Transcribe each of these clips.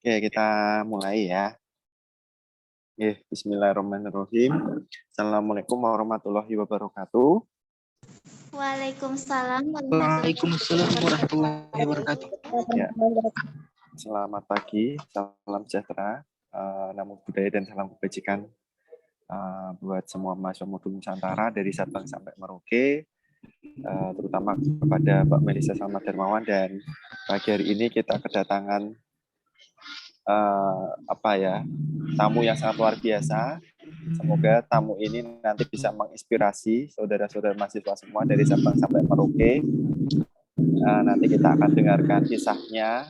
Oke, kita mulai ya. Bismillahirrahmanirrahim. Assalamualaikum warahmatullahi wabarakatuh. Waalaikumsalam Waalaikumsalam warahmatullahi wabarakatuh. Ya. Selamat pagi, salam sejahtera, namo budaya dan salam kebajikan buat semua mahasiswa modul Nusantara dari Sabang sampai Merauke, terutama kepada Mbak Melisa Salma Darmawan. Dan pagi hari ini kita kedatangan tamu yang sangat luar biasa. Semoga tamu ini nanti bisa menginspirasi saudara-saudara mahasiswa semua dari Sabang sampai Merauke. Nanti kita akan dengarkan kisahnya,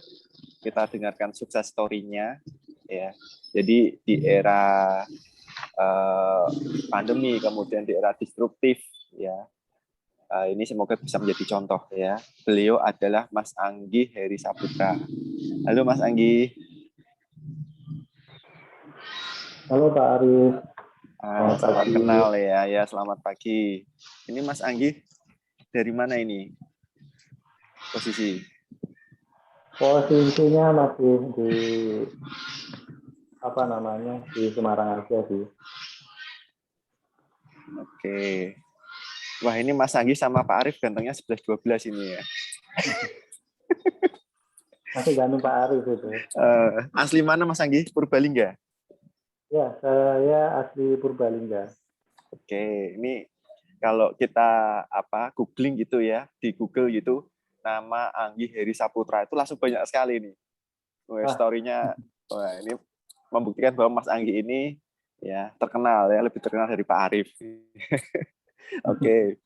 kita dengarkan sukses story-nya. Ya. Jadi di era pandemi, kemudian di era disruptif, ya. Ini semoga bisa menjadi contoh ya. Beliau adalah Mas Anggi Heri Saputra. Halo Mas Anggi. Halo Pak Arif. Salam kenal ya. Ya, selamat pagi. Ini Mas Anggi dari mana ini? Posisinya masih di di Semarang aja sih. Oke. Wah, ini Mas Anggi sama Pak Arif gantengnya 11-12 ini ya. Masih ganteng Pak Arif itu. Asli mana Mas Anggi? Purbalingga? Ya, saya asli Purbalingga. Oke, ini kalau kita googling gitu ya, di Google gitu, nama Anggi Heri Saputra itu langsung banyak sekali nih. Story-nya ini membuktikan bahwa Mas Anggi ini ya terkenal ya, lebih terkenal dari Pak Arif. Oke.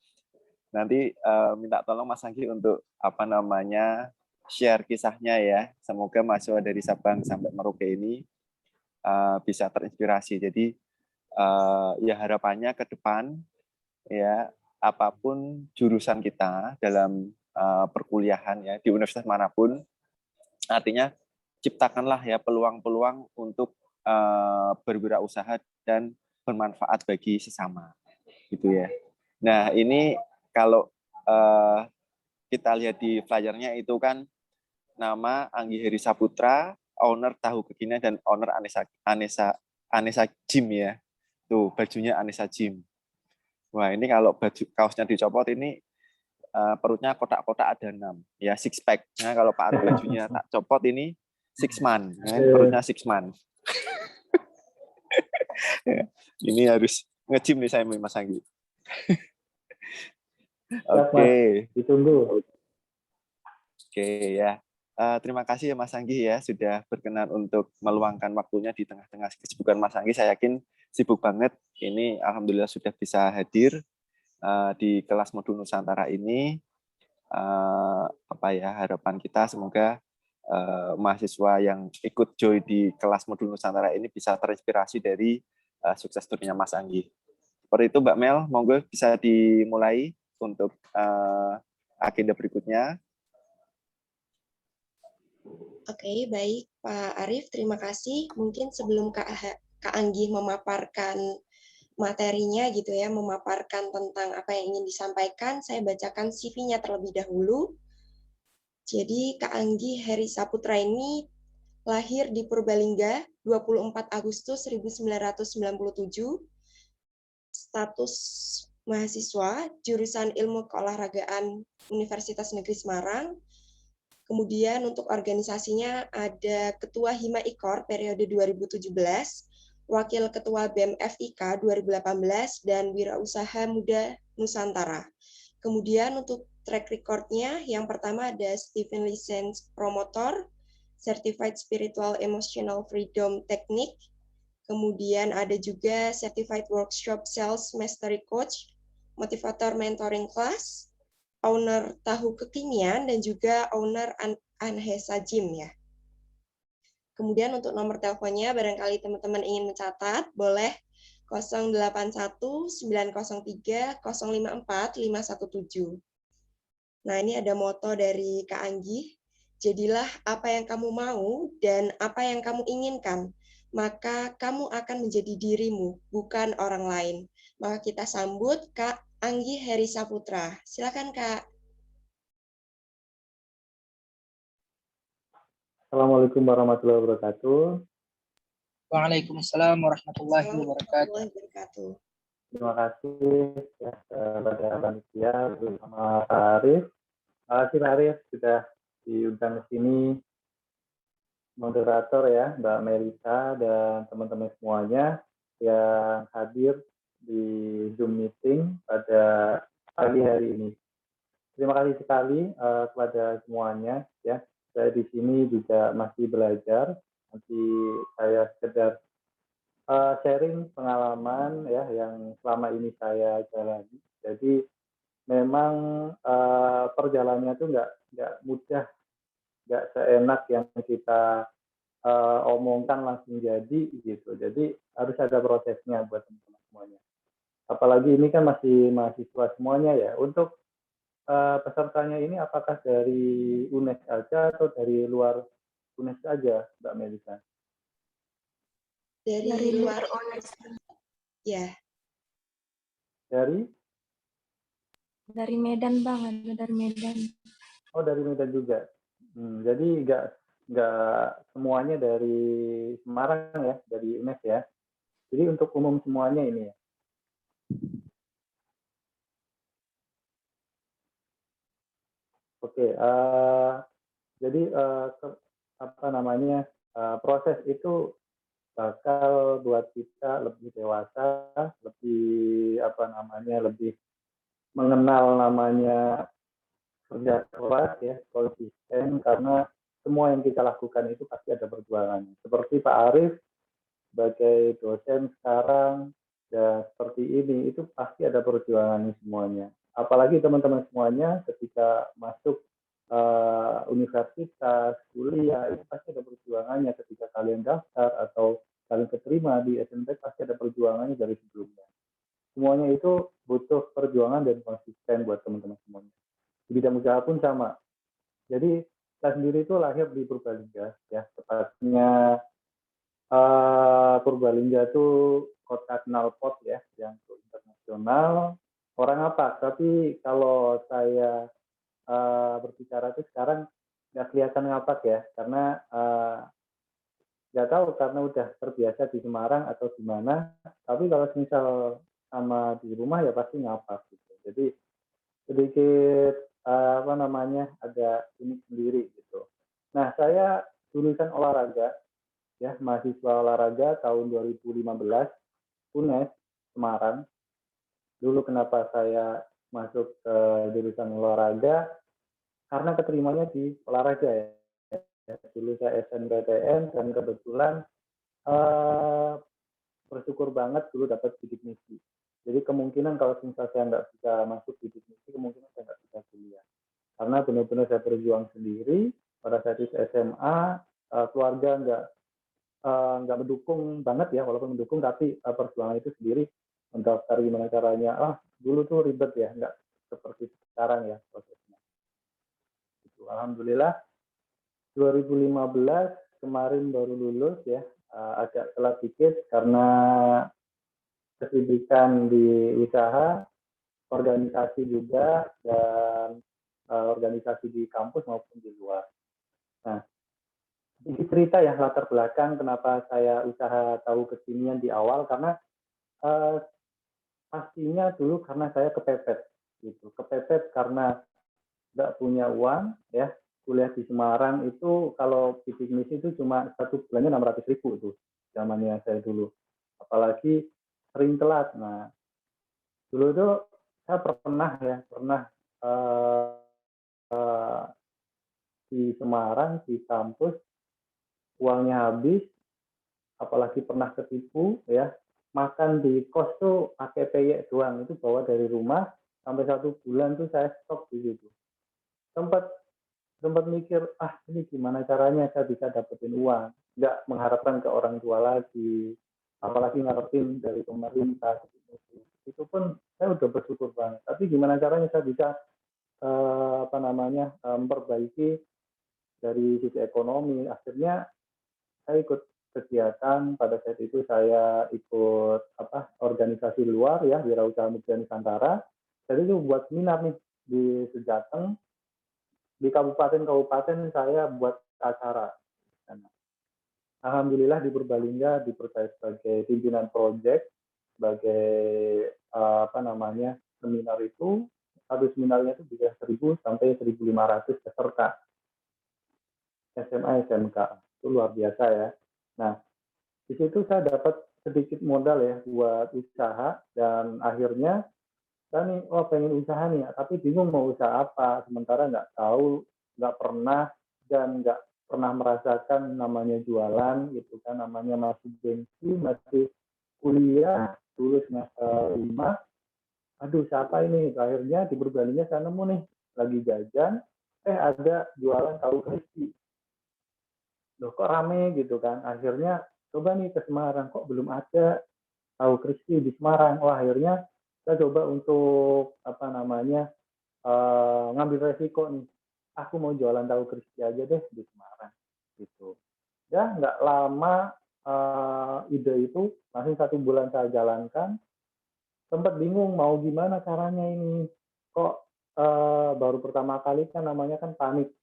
Nanti minta tolong Mas Anggi untuk share kisahnya ya. Semoga mahasiswa dari Sabang sampai Merauke ini bisa terinspirasi. Jadi ya harapannya ke depan ya, apapun jurusan kita dalam perkuliahan ya di universitas manapun, artinya ciptakanlah ya peluang-peluang untuk berwirausaha dan bermanfaat bagi sesama gitu ya. Nah, ini kalau kita lihat di flyernya itu kan nama Anggi Heri Saputra, owner Tahu Kekinian dan owner Anessa Gym ya. Tuh, bajunya Anessa Gym. Wah, ini kalau baju kaosnya dicopot ini perutnya kotak-kotak ada 6. Ya, six pack. Nah, kalau Pak Arif bajunya tak copot ini 6 man. Nah, perutnya 6 man. Ini harus nge-gym nih saya Mas Anggi. Oke. Ditunggu. Oke ya. Terima kasih ya Mas Anggi ya sudah berkenan untuk meluangkan waktunya di tengah-tengah kesibukan Mas Anggi. Saya yakin sibuk banget. Ini alhamdulillah sudah bisa hadir di kelas modul Nusantara ini. Harapan kita semoga mahasiswa yang ikut join di kelas modul Nusantara ini bisa terinspirasi dari sukses story-nya Mas Anggi. Seperti itu Mbak Mel, monggo bisa dimulai untuk agenda berikutnya. Oke, baik Pak Arif, terima kasih. Mungkin sebelum Kak Anggi memaparkan materinya gitu ya, memaparkan tentang apa yang ingin disampaikan, saya bacakan CV-nya terlebih dahulu. Jadi Kak Anggi Heri Saputra ini lahir di Purbalingga 24 Agustus 1997, status mahasiswa jurusan Ilmu Keolahragaan Universitas Negeri Semarang. Kemudian untuk organisasinya ada Ketua Hima Ikor periode 2017, Wakil Ketua BEM FIK 2018, dan Wirausaha Muda Nusantara. Kemudian untuk track record-nya, yang pertama ada Stephen License Promotor, Certified Spiritual Emotional Freedom Technique, kemudian ada juga Certified Workshop Sales Mastery Coach, Motivator Mentoring Class, owner Tahu Kekinian, dan juga owner Anessa Gym ya. Kemudian untuk nomor teleponnya, barangkali teman-teman ingin mencatat, boleh 081 903 054 517. Nah, ini ada moto dari Kak Anggi. Jadilah apa yang kamu mau dan apa yang kamu inginkan, maka kamu akan menjadi dirimu, bukan orang lain. Maka kita sambut Kak Anggi Heri Saputra. Silakan Kak. Assalamualaikum warahmatullahi wabarakatuh. Waalaikumsalam warahmatullahi Assalamualaikum wabarakatuh. warahmatullahi wabarakatuh. Terima kasih ya kepada panitia bersama Pak Arif. Terima kasih Pak Arif sudah diundang ke sini, moderator ya Mbak Melisa dan teman-teman semuanya yang hadir di Zoom meeting pada pagi hari ini. Terima kasih sekali kepada semuanya ya. Saya di sini juga masih belajar. Nanti saya sekedar sharing pengalaman ya yang selama ini saya jalani. Jadi memang perjalanannya itu nggak mudah, nggak seenak yang kita omongkan langsung jadi gitu. Jadi harus ada prosesnya buat teman-teman semuanya. Apalagi ini kan masih mahasiswa semuanya ya. Untuk pesertanya ini apakah dari UNES aja atau dari luar UNES aja, Mbak Melisa? Dari luar UNES. Ya. Dari Medan Bang, ada dari Medan. Oh, dari Medan juga. Jadi nggak semuanya dari Semarang ya, dari UNES ya. Jadi untuk umum semuanya ini ya. Oke, jadi proses itu bakal buat kita lebih dewasa, lebih lebih mengenal namanya kerja keras ya, konsisten, karena semua yang kita lakukan itu pasti ada perjuangannya. Seperti Pak Arif sebagai dosen sekarang dan seperti ini, itu pasti ada perjuangannya semuanya. Apalagi teman-teman semuanya ketika masuk universitas, kuliah, itu pasti ada perjuangannya ketika kalian daftar atau kalian keterima di SNP, pasti ada perjuangannya dari sebelumnya. Semuanya itu butuh perjuangan dan konsisten buat teman-teman semuanya. Di bidang usaha pun sama. Jadi saya sendiri itu lahir di Purbalingga, ya tepatnya Purbalingga itu kota knalpot ya, yang internasional. Orang apa? Tapi kalau saya berbicara itu sekarang nggak kelihatan ngapak ya, karena nggak tahu karena udah terbiasa di Semarang atau gimana. Tapi kalau misal sama di rumah ya pasti ngapak gitu. Jadi sedikit agak unik sendiri gitu. Nah, saya jurusan olahraga ya, mahasiswa olahraga tahun 2015 UNES Semarang. Dulu kenapa saya masuk ke jurusan olahraga, karena keterimanya di olahraga ya. Dulu saya SNMPTN dan kebetulan bersyukur banget dulu dapat bidik misi. Jadi kemungkinan kalau misalnya saya nggak bisa masuk bidik misi, kemungkinan saya nggak bisa kuliah. Karena benar-benar saya berjuang sendiri pada saat itu SMA, keluarga nggak mendukung banget ya, walaupun mendukung, tapi perjuangan itu sendiri, mendaftar gimana caranya. Dulu tuh ribet ya, nggak seperti sekarang ya prosesnya. Gitu. Alhamdulillah 2015 kemarin baru lulus ya, agak telat dikit karena kesibukan di usaha, organisasi juga, dan organisasi di kampus maupun di luar. Nah, ini cerita ya latar belakang kenapa saya usaha tahu kekinian di awal, karena pastinya dulu karena saya kepepet gitu, kepepet karena nggak punya uang ya. Kuliah di Semarang itu kalau bidik misi itu cuma satu bulannya 600.000 tuh zamannya saya dulu, apalagi sering telat. Nah, dulu itu saya pernah di Semarang di kampus uangnya habis, apalagi pernah ketipu ya, makan di kos tuh pakai peyek doang, itu bawa dari rumah, sampai 1 bulan tuh saya stok di situ. Sempat mikir, ini gimana caranya saya bisa dapetin uang, nggak mengharapkan ke orang tua lagi, apalagi ngarepin dari pemerintah. Itu pun saya udah bersyukur banget, tapi gimana caranya saya bisa memperbaiki dari sisi ekonomi. Akhirnya saya ikut kegiatan, pada saat itu saya ikut organisasi luar ya, Wirausaha Muda Nusantara. Jadi itu buat seminar nih di Sejateng, di kabupaten-kabupaten saya buat acara. sana. Alhamdulillah di Purbalingga dipercaya sebagai pimpinan proyek, sebagai seminar itu, satu seminarnya itu bisa 1.000 sampai 1.500 peserta SMA SMK, itu luar biasa ya. Nah, di situ saya dapat sedikit modal ya buat usaha, dan akhirnya saya nih, pengen usaha nih, tapi bingung mau usaha apa, sementara nggak tahu, nggak pernah, dan nggak pernah merasakan namanya jualan gitu kan, namanya masih gengsi, masih kuliah, dulu semester 5, aduh siapa ini, akhirnya di Purbalingga saya nemu nih, lagi jajan, ada jualan tahu crispy, loh kok rame gitu kan, akhirnya coba nih ke Semarang, kok belum ada tahu crispy di Semarang. Wah, akhirnya saya coba untuk ngambil resiko nih. Aku mau jualan tahu crispy aja deh di Semarang gitu. Ya nggak lama ide itu langsung 1 bulan saya jalankan. Sempat bingung mau gimana caranya ini. Kok baru pertama kali kan namanya kan panik.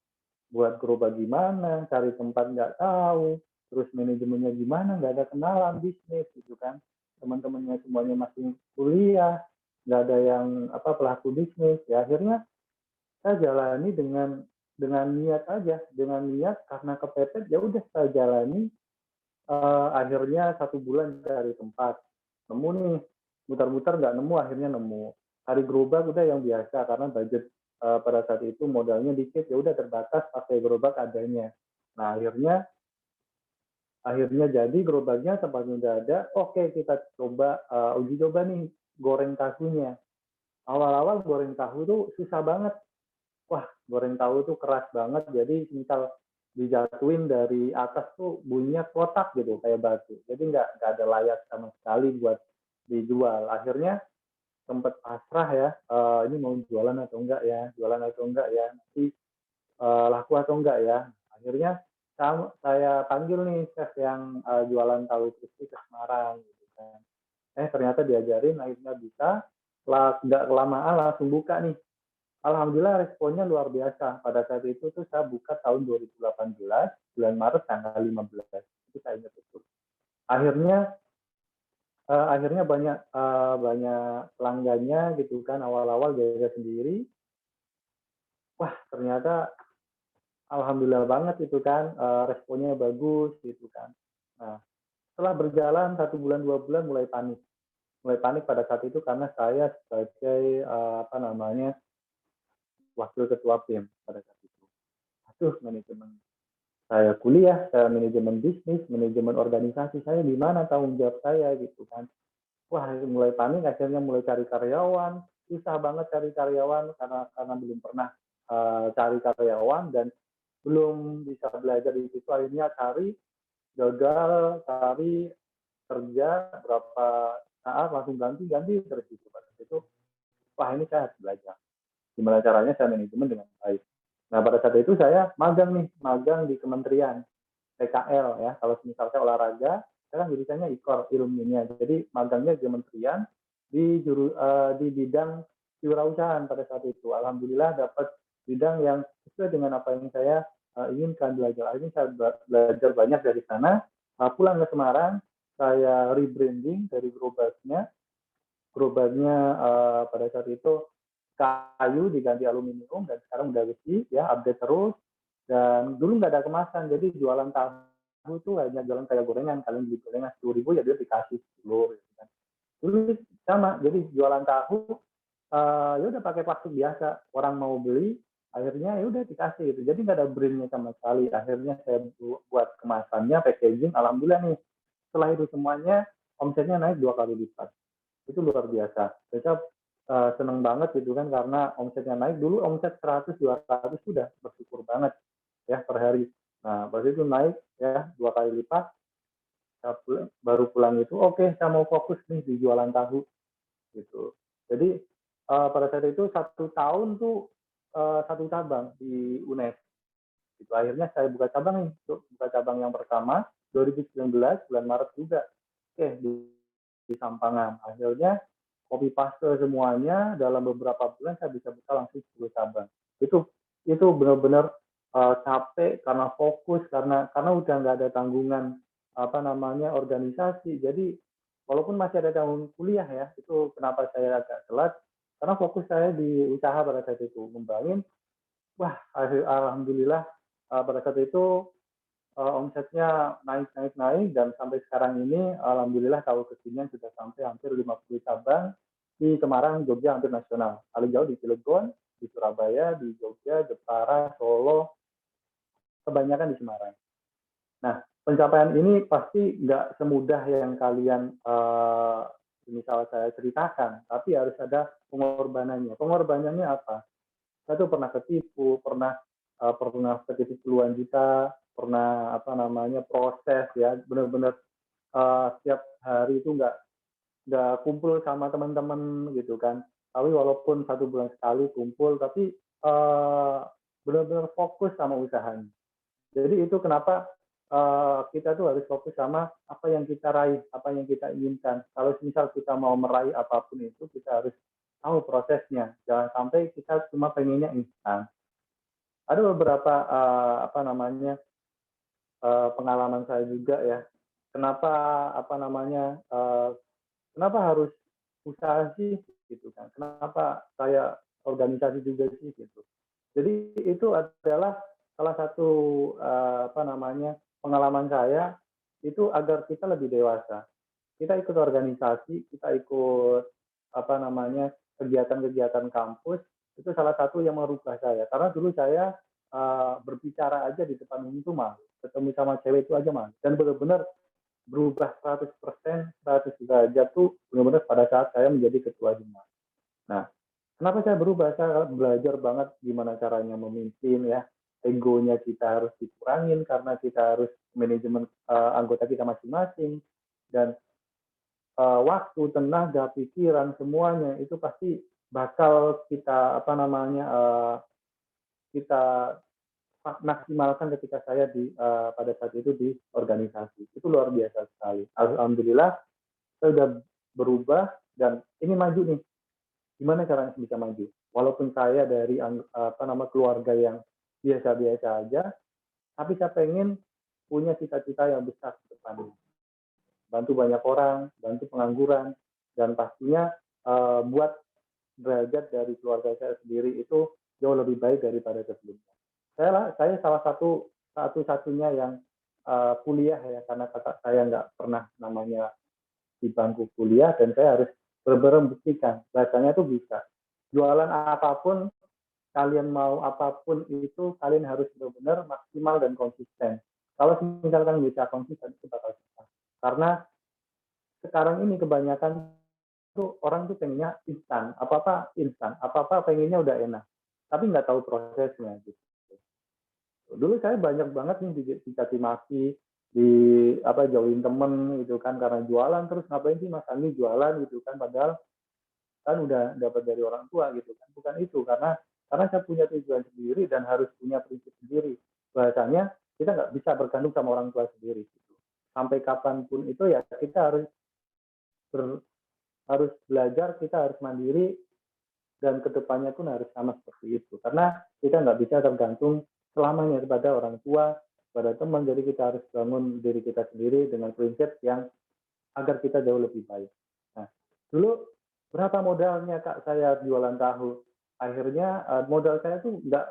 Buat gerobak gimana, cari tempat nggak tahu, terus manajemennya gimana, nggak ada kenalan bisnis gitu kan. Teman-temannya semuanya masih kuliah, nggak ada yang pelaku bisnis. Ya akhirnya saya jalani dengan niat aja, dengan niat karena kepepet ya udah saya jalani. Akhirnya 1 bulan dari tempat nemu nih, mutar-mutar nggak nemu, akhirnya nemu. Hari gerobak udah yang biasa karena budget pada saat itu modalnya dikit, ya udah terbatas pakai gerobak adanya. Nah akhirnya jadi gerobaknya tempatnya udah ada, oke kita coba uji coba nih goreng tahunya. Awal-awal goreng tahu tuh susah banget. Wah, goreng tahu tuh keras banget, jadi misal dijatuhin dari atas tuh bunyinya kotak gitu kayak batu, jadi nggak ada layak sama sekali buat dijual. Akhirnya sempat pasrah ya, ini mau jualan atau enggak ya, nanti laku atau enggak ya. Akhirnya saya panggil nih chef yang jualan tahu crispy ke Semarang gitu kan. Ternyata diajarin, akhirnya bisa, nggak kelamaan langsung buka nih. Alhamdulillah responnya luar biasa. Pada saat itu tuh saya buka tahun 2018, bulan Maret tanggal 15. Itu saya ingat betul. Akhirnya banyak pelanggannya gitu kan, awal-awal jaga sendiri. Wah, ternyata alhamdulillah banget itu kan, responnya bagus gitu kan. Nah, setelah berjalan 1 bulan 2 bulan mulai panik pada saat itu karena saya sebagai wakil ketua BEM pada saat itu. Aduh, manajemen saya kuliah, saya manajemen bisnis, manajemen organisasi, saya di mana tanggung jawab saya gitu kan. Wah, mulai panik, akhirnya mulai cari karyawan, susah banget cari karyawan karena belum pernah cari karyawan dan belum bisa belajar di situ. Akhirnya gagal cari kerja berapa saat langsung ganti terus gitu. Pada itu, wah ini saya harus belajar. Gimana caranya saya manajemen dengan baik. Nah, pada saat itu saya magang di kementerian PKL ya. Kalau misal saya olahraga, saya kan jurusannya IKOR, ilmu kimia. Jadi magangnya di kementerian di bidang kewirausahaan pada saat itu. Alhamdulillah dapat bidang yang sesuai dengan apa yang saya inginkan belajar. Akhirnya saya belajar banyak dari sana. Pulang ke Semarang, saya rebranding dari gerobaknya. Gerobaknya pada saat itu kayu diganti aluminium dan sekarang udah besi ya, update terus. Dan dulu nggak ada kemasan, jadi jualan tahu tuh hanya jualan kayak gorengan. Kalian beli gorengan 10.000 ya dia dikasih 10 gitu kan. Dulu sama, jadi jualan tahu ya udah pakai plastik biasa, orang mau beli akhirnya ya udah dikasih gitu, jadi nggak ada brandnya sama sekali. Akhirnya saya buat kemasannya, packaging, alhamdulillah nih setelah itu semuanya omsetnya naik 2 kali lipat. Itu luar biasa. Saya seneng banget gitu kan karena omsetnya naik. Dulu omset 100-200 sudah bersyukur banget ya per hari. Nah, pas itu naik ya 2 kali lipat. Baru pulang itu, oke, saya mau fokus nih di jualan tahu gitu. Jadi pada saat itu 1 tahun tuh 1 cabang di UNES. Itu akhirnya saya buka cabang nih, buka cabang yang pertama 2019 bulan Maret juga. Oke, di Sampangan. Akhirnya copy paste semuanya dalam beberapa bulan saya bisa buka langsung 10 cabang. Itu benar-benar capek, karena fokus, karena udah nggak ada tanggungan organisasi. Jadi walaupun masih ada tahun kuliah ya, itu kenapa saya agak telat, karena fokus saya di usaha pada saat itu ngembangin. Wah, alhamdulillah pada saat itu omsetnya naik dan sampai sekarang ini alhamdulillah tahun kekinian sudah sampai hampir 50 cabang di Semarang, Jogja, hampir nasional. Paling jauh di Cilegon, di Surabaya, di Jogja, Jepara, Solo, kebanyakan di Semarang. Nah, pencapaian ini pasti nggak semudah yang kalian misal saya ceritakan, tapi harus ada pengorbanannya. Pengorbanannya apa? Saya tuh pernah ketipu, pernah ketipu puluhan juta, pernah proses ya, benar-benar setiap hari itu nggak kumpul sama teman-teman gitu kan. Tapi walaupun 1 bulan sekali kumpul, tapi benar-benar fokus sama usahanya. Jadi itu kenapa kita tuh harus fokus sama apa yang kita raih, apa yang kita inginkan. Kalau misal kita mau meraih apapun itu, kita harus tahu prosesnya. Jangan sampai kita cuma pengennya instan. Ada beberapa pengalaman saya juga ya. Kenapa kenapa harus usaha sih gitu kan? Kenapa saya organisasi juga sih gitu? Jadi itu adalah salah satu pengalaman saya itu agar kita lebih dewasa. Kita ikut organisasi, kita ikut kegiatan-kegiatan kampus, itu salah satu yang merubah saya. Karena dulu saya berbicara aja di depan umum itu malu, ketemu sama cewek itu aja malu, dan benar-benar berubah 100%, 100 derajat tuh benar-benar pada saat saya menjadi ketua Jumat. Nah, kenapa saya berubah? Saya belajar banget gimana caranya memimpin ya. Egonya kita harus dikurangin karena kita harus manajemen anggota kita masing-masing, dan waktu, tenaga, pikiran, semuanya itu pasti bakal kita kita maksimalkan ketika saya pada saat itu di organisasi. Itu luar biasa sekali. Alhamdulillah saya sudah berubah dan ini maju nih. Gimana caranya bisa maju? Walaupun saya dari keluarga yang biasa-biasa aja, tapi saya pengen punya cita-cita yang besar ke depannya. Bantu banyak orang, bantu pengangguran, dan pastinya buat derajat dari keluarga saya sendiri itu jauh lebih baik daripada sebelumnya. Saya salah satu-satunya yang kuliah ya, karena kakak saya nggak pernah namanya di bangku kuliah, dan saya harus benar-benar membuktikan bahasanya itu bisa. Jualan apapun, kalian mau apapun itu, kalian harus benar-benar maksimal dan konsisten. Kalau misalkan bisa konsisten, itu bakal susah. Karena sekarang ini kebanyakan tuh orang tuh pengennya instan, apa-apa pengennya udah enak, tapi nggak tahu prosesnya gitu. Dulu saya banyak banget nih dicaci maki, jauhin temen gitu kan karena jualan. Terus ngapain sih Mas Andi jualan gitu kan, padahal kan udah dapat dari orang tua gitu kan. Bukan itu, karena saya punya tujuan sendiri dan harus punya prinsip sendiri. Bahasanya kita nggak bisa bergantung sama orang tua sendiri gitu. Sampai kapanpun itu ya kita harus belajar, kita harus mandiri, dan kedepannya pun harus sama seperti itu. Karena kita nggak bisa tergantung selamanya kepada orang tua, pada teman. Jadi kita harus bangun diri kita sendiri dengan prinsip yang agar kita jauh lebih baik. Nah, dulu berapa modalnya Kak saya jualan tahu? Akhirnya modal saya tuh nggak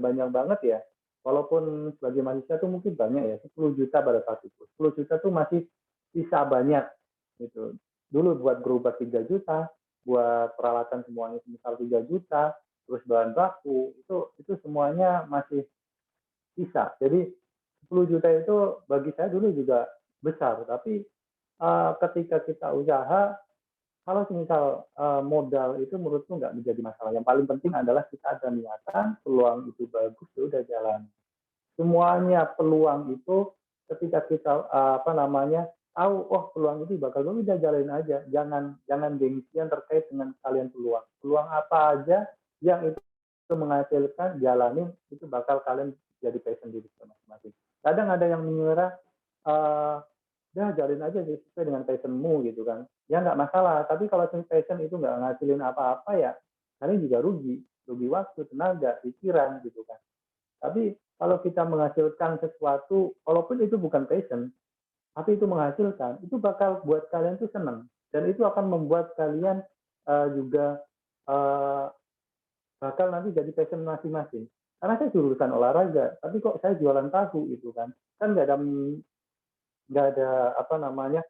banyak banget ya. Walaupun sebagai manusia tuh mungkin banyak ya, 10 juta pada saat itu. 10 juta tuh masih sisa banyak gitu. Dulu buat gerobak 3 juta, buat peralatan semuanya misal 3 juta, terus bahan baku, itu semuanya masih sisa. Jadi 10 juta itu bagi saya dulu juga besar, tapi ketika kita usaha, kalau misal modal itu menurutku nggak menjadi masalah. Yang paling penting adalah kita ada niatan, peluang itu bagus, ya udah jalan. Semuanya peluang itu ketika kita tahu, oh peluang itu bakal udah jalanin aja. Jangan gengsian terkait dengan kalian peluang. Peluang apa aja yang itu menghasilkan, jalanin, itu bakal kalian jadi passion diri masing-masing. Kadang ada yang mengira jalin aja sesuai dengan passionmu gitu kan. Ya nggak masalah, tapi kalau passion itu nggak ngasilin apa-apa ya kalian juga rugi waktu, tenaga, pikiran gitu kan. Tapi kalau kita menghasilkan sesuatu, walaupun itu bukan passion, tapi itu menghasilkan, itu bakal buat kalian tuh senang. Dan itu akan membuat kalian juga bakal nanti jadi passion masing-masing. Karena saya jurusan olahraga, tapi kok saya jualan tahu itu kan nggak ada apa namanya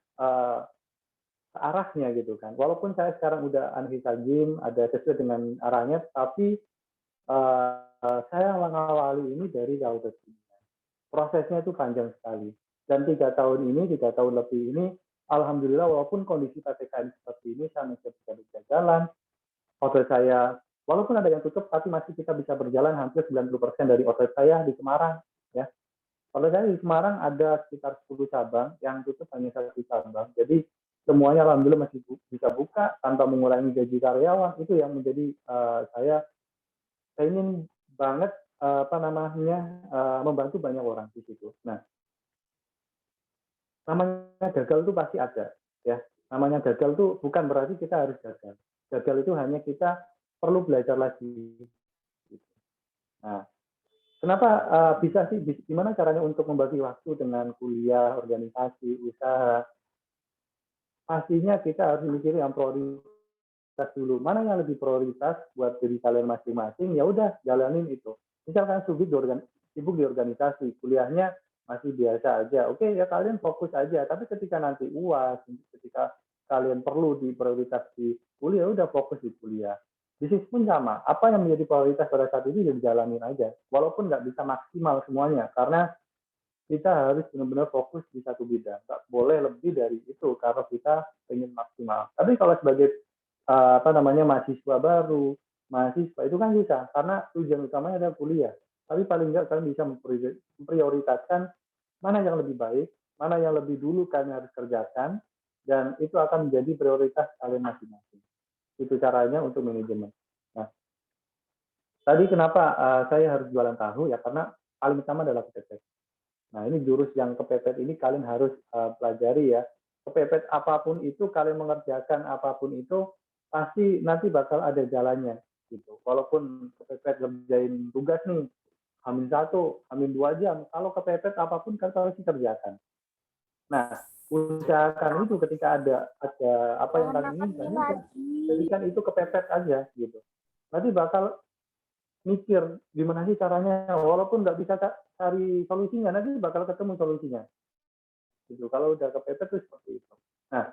arahnya gitu kan. Walaupun saya sekarang udah Anhisa Gym, ada sesuai dengan arahnya, tapi saya mengawali ini dari tahu kekinian. Prosesnya itu panjang sekali. Dan 3 tahun lebih ini, alhamdulillah walaupun kondisi PPKM seperti ini, saya masih bisa jalan. Hotel saya, walaupun ada yang tutup, tapi masih kita bisa berjalan hampir 90% dari outlet saya di Semarang. Ya. Hotel saya di Semarang ada sekitar 10 cabang, yang tutup hanya 1 cabang. Jadi semuanya alhamdulillah masih bisa buka tanpa mengurangi gaji karyawan. Itu yang menjadi saya ingin banget membantu banyak orang di situ. Nah, namanya gagal itu pasti ada, ya. Namanya gagal itu bukan berarti kita harus gagal. Gagal itu hanya kita perlu belajar lagi. Nah, kenapa bisa sih? Gimana caranya untuk membagi waktu dengan kuliah, organisasi, usaha? Pastinya kita harus memikir yang prioritas dulu. Mana yang lebih prioritas buat diri kalian masing-masing? Ya udah, jalanin itu. Misalkan sibuk di organisasi, kuliahnya masih biasa aja. Oke, ya kalian fokus aja. Tapi ketika nanti UAS, ketika kalian perlu di prioritas di kuliah, udah fokus di kuliah. Bisnis pun sama. Apa yang menjadi prioritas pada saat ini ya dijalanin aja. Walaupun nggak bisa maksimal semuanya. Karena kita harus benar-benar fokus di satu bidang. Nggak boleh lebih dari itu kalau kita ingin maksimal. Tapi kalau sebagai mahasiswa baru, mahasiswa itu kan bisa. Karena tujuan utamanya adalah kuliah. Tapi paling nggak kalian bisa memprioritaskan mana yang lebih baik, mana yang lebih dulu kalian harus kerjakan, dan itu akan menjadi prioritas kalian masing-masing. Itu caranya untuk manajemen. Nah, tadi kenapa saya harus jualan tahu? Ya karena paling utama adalah kepepet. Nah, ini jurus yang kepepet ini kalian harus pelajari ya. Kepepet apapun itu, kalian mengerjakan apapun itu, pasti nanti bakal ada jalannya. Gitu. Walaupun kepepet ngerjain tugas nih, H-1, H-2 jam, kalau kepepet apapun kan harus dikerjakan. Nah, usahakan itu ketika ada apa yang kalian inginkan, jadikan itu kepepet aja gitu. Nanti bakal mikir gimana sih caranya, walaupun nggak bisa cari solusinya, nanti bakal ketemu solusinya. Gitu. Kalau udah kepepet tuh seperti itu. Nah,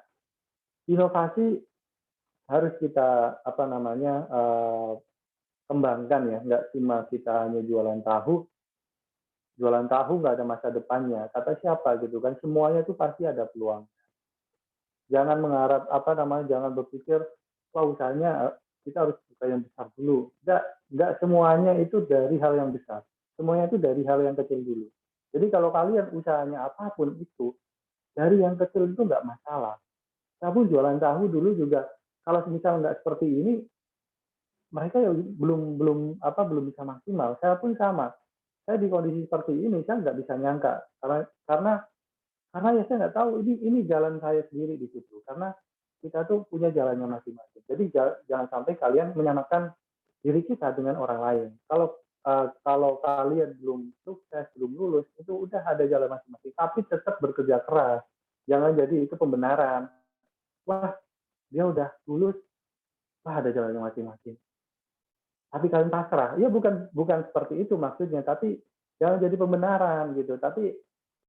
inovasi harus kita kembangkan ya, nggak cuma kita hanya jualan tahu nggak ada masa depannya. Kata siapa gitu kan, semuanya itu pasti ada peluang. Jangan mengharap jangan berpikir wah usahanya kita harus buka yang besar dulu. Nggak semuanya itu dari hal yang besar. Semuanya itu dari hal yang kecil dulu. Jadi kalau kalian usahanya apapun itu, dari yang kecil itu nggak masalah. Saya pun jualan tahu dulu juga, kalau misal nggak seperti ini, mereka ya belum bisa maksimal. Saya pun sama. Saya di kondisi seperti ini, saya nggak bisa nyangka. Karena ya saya nggak tahu ini jalan saya sendiri di situ. Karena kita tuh punya jalannya masing-masing. Jadi jangan sampai kalian menyamakan diri kita dengan orang lain. Kalau kalian belum sukses, belum lulus, itu udah ada jalan masing-masing. Tapi tetap bekerja keras. Jangan jadi itu pembenaran. Wah, dia udah lulus, wah ada jalannya masing-masing. Tapi kalian pasrah. Ya bukan seperti itu maksudnya. Tapi jangan jadi pembenaran gitu. Tapi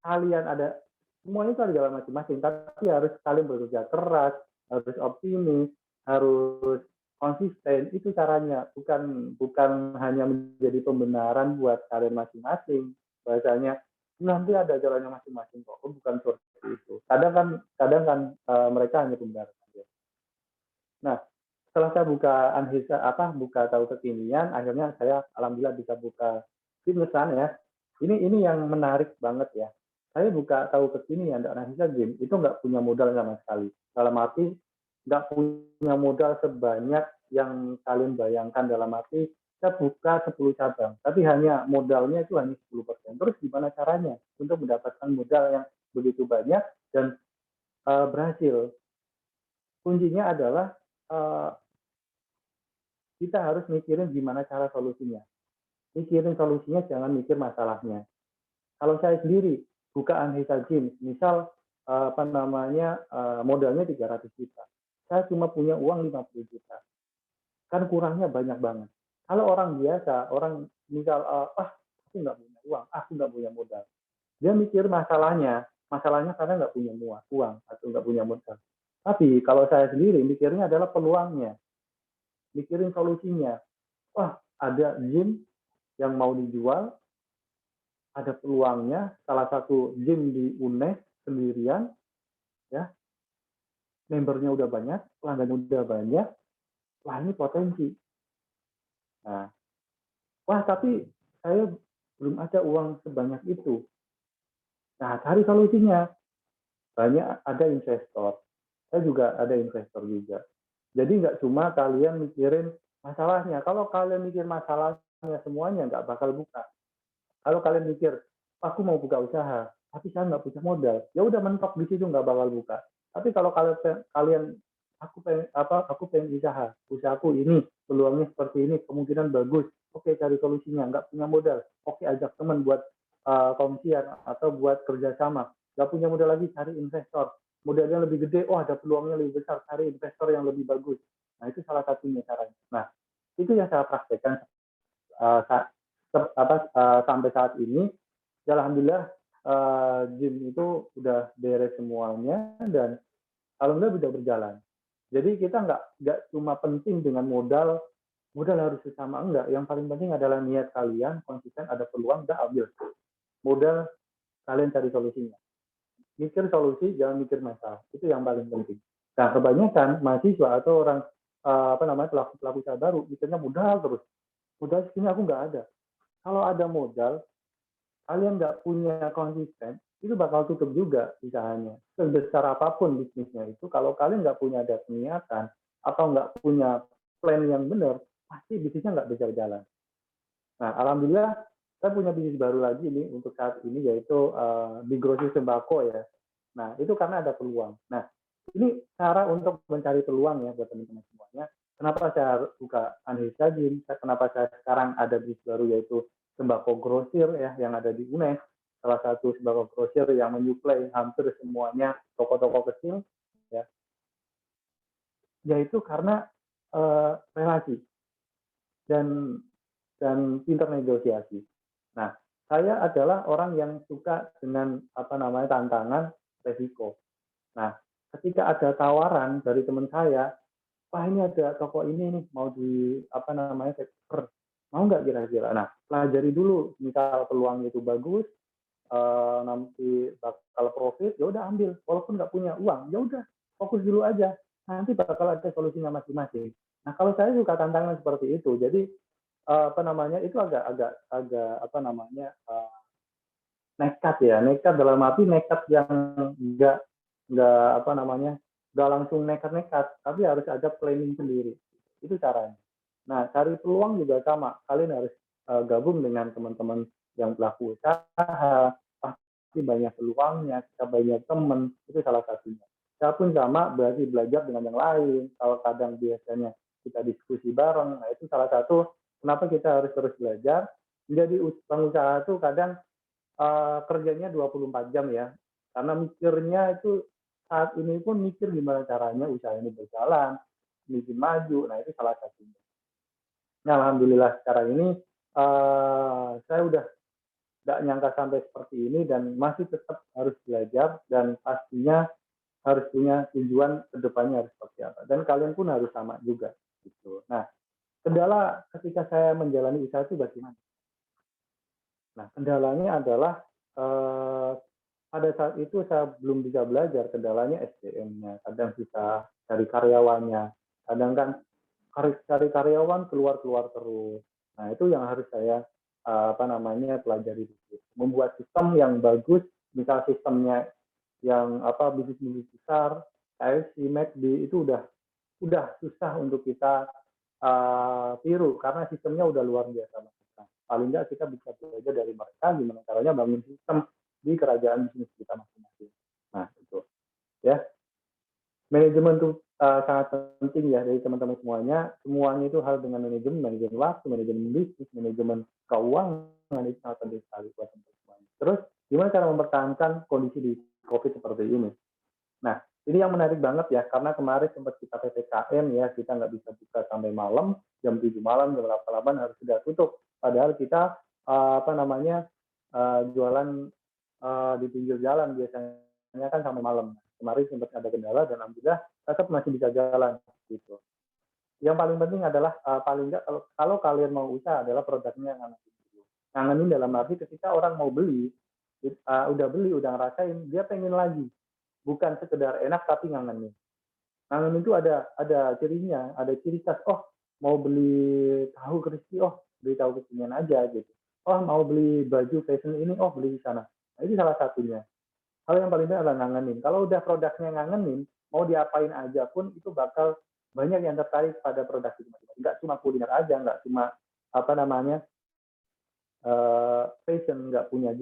kalian ada, semuanya itu ada jalan masing-masing. Tapi harus kalian bekerja keras, harus optimis, harus konsisten. Itu caranya. Bukan hanya menjadi pembenaran buat kalian masing-masing. Bahasanya nanti ada jalannya masing-masing kok. Bukan seperti itu. Kadang kan mereka hanya pembenaran saja. Nah, setelah saya buka tahu kekinian, akhirnya saya alhamdulillah bisa buka fitnessan ya. Ini yang menarik banget ya. Saya buka tahu kekinian dan Anhisa Gym itu nggak punya modal sama sekali. Dalam arti nggak punya modal sebanyak yang kalian bayangkan, dalam arti saya buka 10 cabang, tapi hanya modalnya itu hanya 10%. Terus gimana caranya untuk mendapatkan modal yang begitu banyak dan berhasil? Kuncinya adalah kita harus mikirin gimana cara solusinya. mikirin solusinya, jangan mikir masalahnya. Kalau saya sendiri buka Anhesa Gym, misal modalnya 300 juta, saya cuma punya uang 50 juta, kan kurangnya banyak banget. Kalau orang biasa, orang misal aku nggak punya uang, aku nggak punya modal, dia mikir masalahnya karena nggak punya uang atau nggak punya modal. Tapi kalau saya sendiri mikirnya adalah peluangnya, mikirin solusinya. Wah, ada gym yang mau dijual, ada peluangnya, salah satu gym di UNES sendirian, ya, membernya udah banyak, pelanggannya udah banyak, wah ini potensi. Nah, wah tapi saya belum ada uang sebanyak itu. Nah, cari solusinya. Banyak ada investor. Saya juga ada investor juga. Jadi nggak cuma kalian mikirin masalahnya. Kalau kalian mikir masalahnya semuanya nggak bakal buka. Kalau kalian mikir, aku mau buka usaha, tapi saya nggak punya modal, ya udah mentok di situ nggak bakal buka. Tapi kalau kalian aku pengen usahaku ini peluangnya seperti ini, kemungkinan bagus, oke cari solusinya, nggak punya modal, oke ajak teman buat komisian atau buat kerjasama, nggak punya modal lagi cari investor, modalnya lebih gede, oh ada peluangnya lebih besar, cari investor yang lebih bagus. Nah itu salah satunya caranya. Nah itu yang saya praktekkan uh, sampai saat ini. Ya, alhamdulillah gym itu udah beres semuanya dan alhamdulillah udah berjalan. Jadi kita nggak cuma penting dengan modal harus sama, enggak. Yang paling penting adalah niat kalian, konsisten, ada peluang, udah ambil. Modal kalian cari solusinya. Mikir solusi, jangan mikir masalah. Itu yang paling penting. Nah, kebanyakan mahasiswa atau orang pelaku usaha baru, mikirnya modal terus. Modal segini aku nggak ada. Kalau ada modal, kalian nggak punya konsisten, itu bakal tutup juga usahanya. Sebesar apapun bisnisnya itu, kalau kalian nggak punya ada niatan atau nggak punya plan yang benar, pasti bisnisnya nggak bisa jalan. Nah, alhamdulillah saya punya bisnis baru lagi ini untuk saat ini, yaitu di grocery sembako ya. Nah, itu karena ada peluang. Nah, ini cara untuk mencari peluang ya buat teman-teman semuanya. Kenapa saya buka Anhesa Gym, kenapa saya sekarang ada bisnis baru yaitu sembako grosir ya yang ada di UNES, salah satu sembako grosir yang menyuplai hampir semuanya toko-toko kecil ya, yaitu karena relasi dan pintar negosiasi. Nah, saya adalah orang yang suka dengan tantangan resiko. Nah, ketika ada tawaran dari teman saya, wah ini ada toko ini nih mau tekor, mau nggak kira-kira? Nah, pelajari dulu, misal peluang itu bagus, nanti bakal profit, ya udah ambil. Walaupun nggak punya uang, ya udah fokus dulu aja. Nanti bakal ada solusinya masing-masing. Nah, kalau saya suka tantangan seperti itu, jadi itu agak nekat ya, nekat dalam arti nekat yang nggak nggak langsung nekat-nekat, tapi harus ada planning sendiri. Itu caranya. Nah, cari peluang juga sama. Kalian harus gabung dengan teman-teman yang pelaku usaha, pasti banyak peluangnya, kita banyak teman, itu salah satunya. Saya pun sama, berarti belajar dengan yang lain. Kalau kadang biasanya kita diskusi bareng, nah itu salah satu kenapa kita harus terus belajar. Menjadi pengusaha itu kadang kerjanya 24 jam ya. Karena mikirnya itu saat ini pun mikir gimana caranya usaha ini berjalan, bikin maju. Nah, itu salah satunya. Nah, alhamdulillah sekarang ini saya udah nggak nyangka sampai seperti ini dan masih tetap harus belajar dan pastinya harus punya tujuan kedepannya harus seperti apa. Dan kalian pun harus sama juga. Gitu. Nah, kendala ketika saya menjalani usaha itu bagaimana? Nah, kendalanya adalah pada saat itu saya belum bisa belajar, kendalanya SDM-nya. Kadang bisa cari karyawannya, kadang kan cari karyawan keluar terus. Nah, itu yang harus saya pelajari. Membuat sistem yang bagus, misal sistemnya yang bisnis besar, KFC, McD itu udah susah untuk kita tiru karena sistemnya udah luar biasa. Paling nggak kita bisa belajar dari mereka gimana caranya bangun sistem di kerajaan bisnis kita masing-masing. Nah, itu ya. Manajemen sangat penting ya dari teman-teman semuanya. Semuanya itu hal dengan manajemen waktu, manajemen bisnis, manajemen keuangan itu sangat penting sekali buat teman-teman semuanya. Terus gimana cara mempertahankan kondisi di COVID seperti ini? Nah, ini yang menarik banget ya, karena kemarin sempat kita PPKM ya, kita nggak bisa buka sampai malam, jam 7 malam, jam 8 harus sudah tutup. Padahal kita jualan di pinggir jalan biasanya kan sampai malam. Kemarin sempat ada kendala dan alhamdulillah tetap masih bisa jalan gitu. Yang paling penting adalah paling nggak kalau kalian mau usaha adalah produknya ngangenin dulu. Ngangenin dalam arti ketika orang mau beli, udah beli, udah ngerasain, dia pengen lagi. Bukan sekedar enak tapi ngangenin. Ngangenin itu ada cirinya, ada ciri khas. Oh, mau beli tahu crispy, oh beli tahu kekinian aja gitu. Oh, mau beli baju fashion ini, oh beli di sana. Nah, itu salah satunya. Hal yang paling penting adalah ngangenin. Kalau udah produknya ngangenin, mau diapain aja pun itu bakal banyak yang tertarik pada produk itu. Nggak cuma kuliner aja, nggak cuma fashion, nggak punya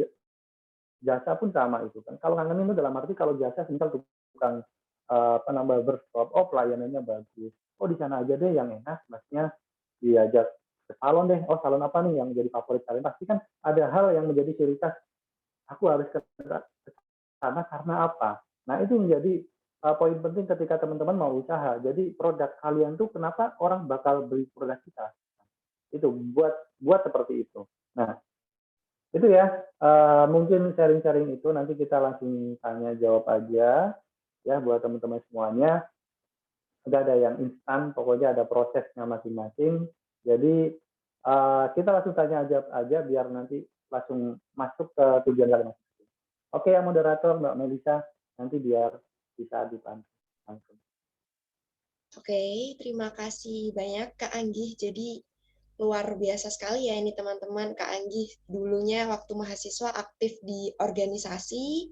jasa pun sama itu kan. Kalau ngangenin itu dalam arti kalau jasa misal tukang berstop, oh pelayanannya bagus. Oh di sana aja deh yang enak, maksudnya diajak ke salon deh. Oh salon apa nih yang jadi favorit kalian? Pasti kan ada hal yang menjadi ciri khas. Aku harus ke sana karena apa? Nah itu menjadi poin penting ketika teman-teman mau usaha. Jadi produk kalian tuh kenapa orang bakal beli produk kita? Itu buat seperti itu. Nah itu ya, mungkin sharing-sharing itu nanti kita langsung tanya jawab aja ya buat teman-teman semuanya. Udah ada yang instan, pokoknya ada prosesnya masing-masing. Jadi kita langsung tanya jawab aja biar nanti langsung masuk ke tujuan kalian masing-masing. Oke ya moderator Mbak Melisa, nanti biar bisa dipandu langsung. Oke, terima kasih banyak Kak Anggih. Jadi luar biasa sekali ya ini teman-teman. Kak Anggih dulunya waktu mahasiswa aktif di organisasi,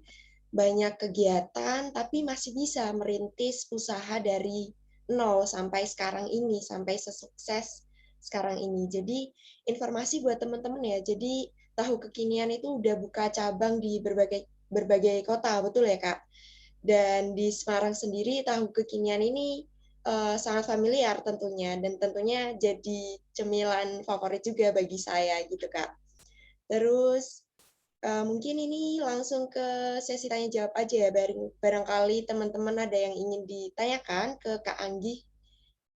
banyak kegiatan, tapi masih bisa merintis usaha dari nol sampai sekarang ini, sampai sesukses sekarang ini. Jadi informasi buat teman-teman ya. Jadi tahu kekinian itu udah buka cabang di berbagai kota, betul ya Kak? Dan di Semarang sendiri tahu kekinian ini sangat familiar tentunya, dan tentunya jadi cemilan favorit juga bagi saya gitu Kak. Terus mungkin ini langsung ke sesi tanya jawab aja ya, barangkali teman-teman ada yang ingin ditanyakan ke Kak Anggih.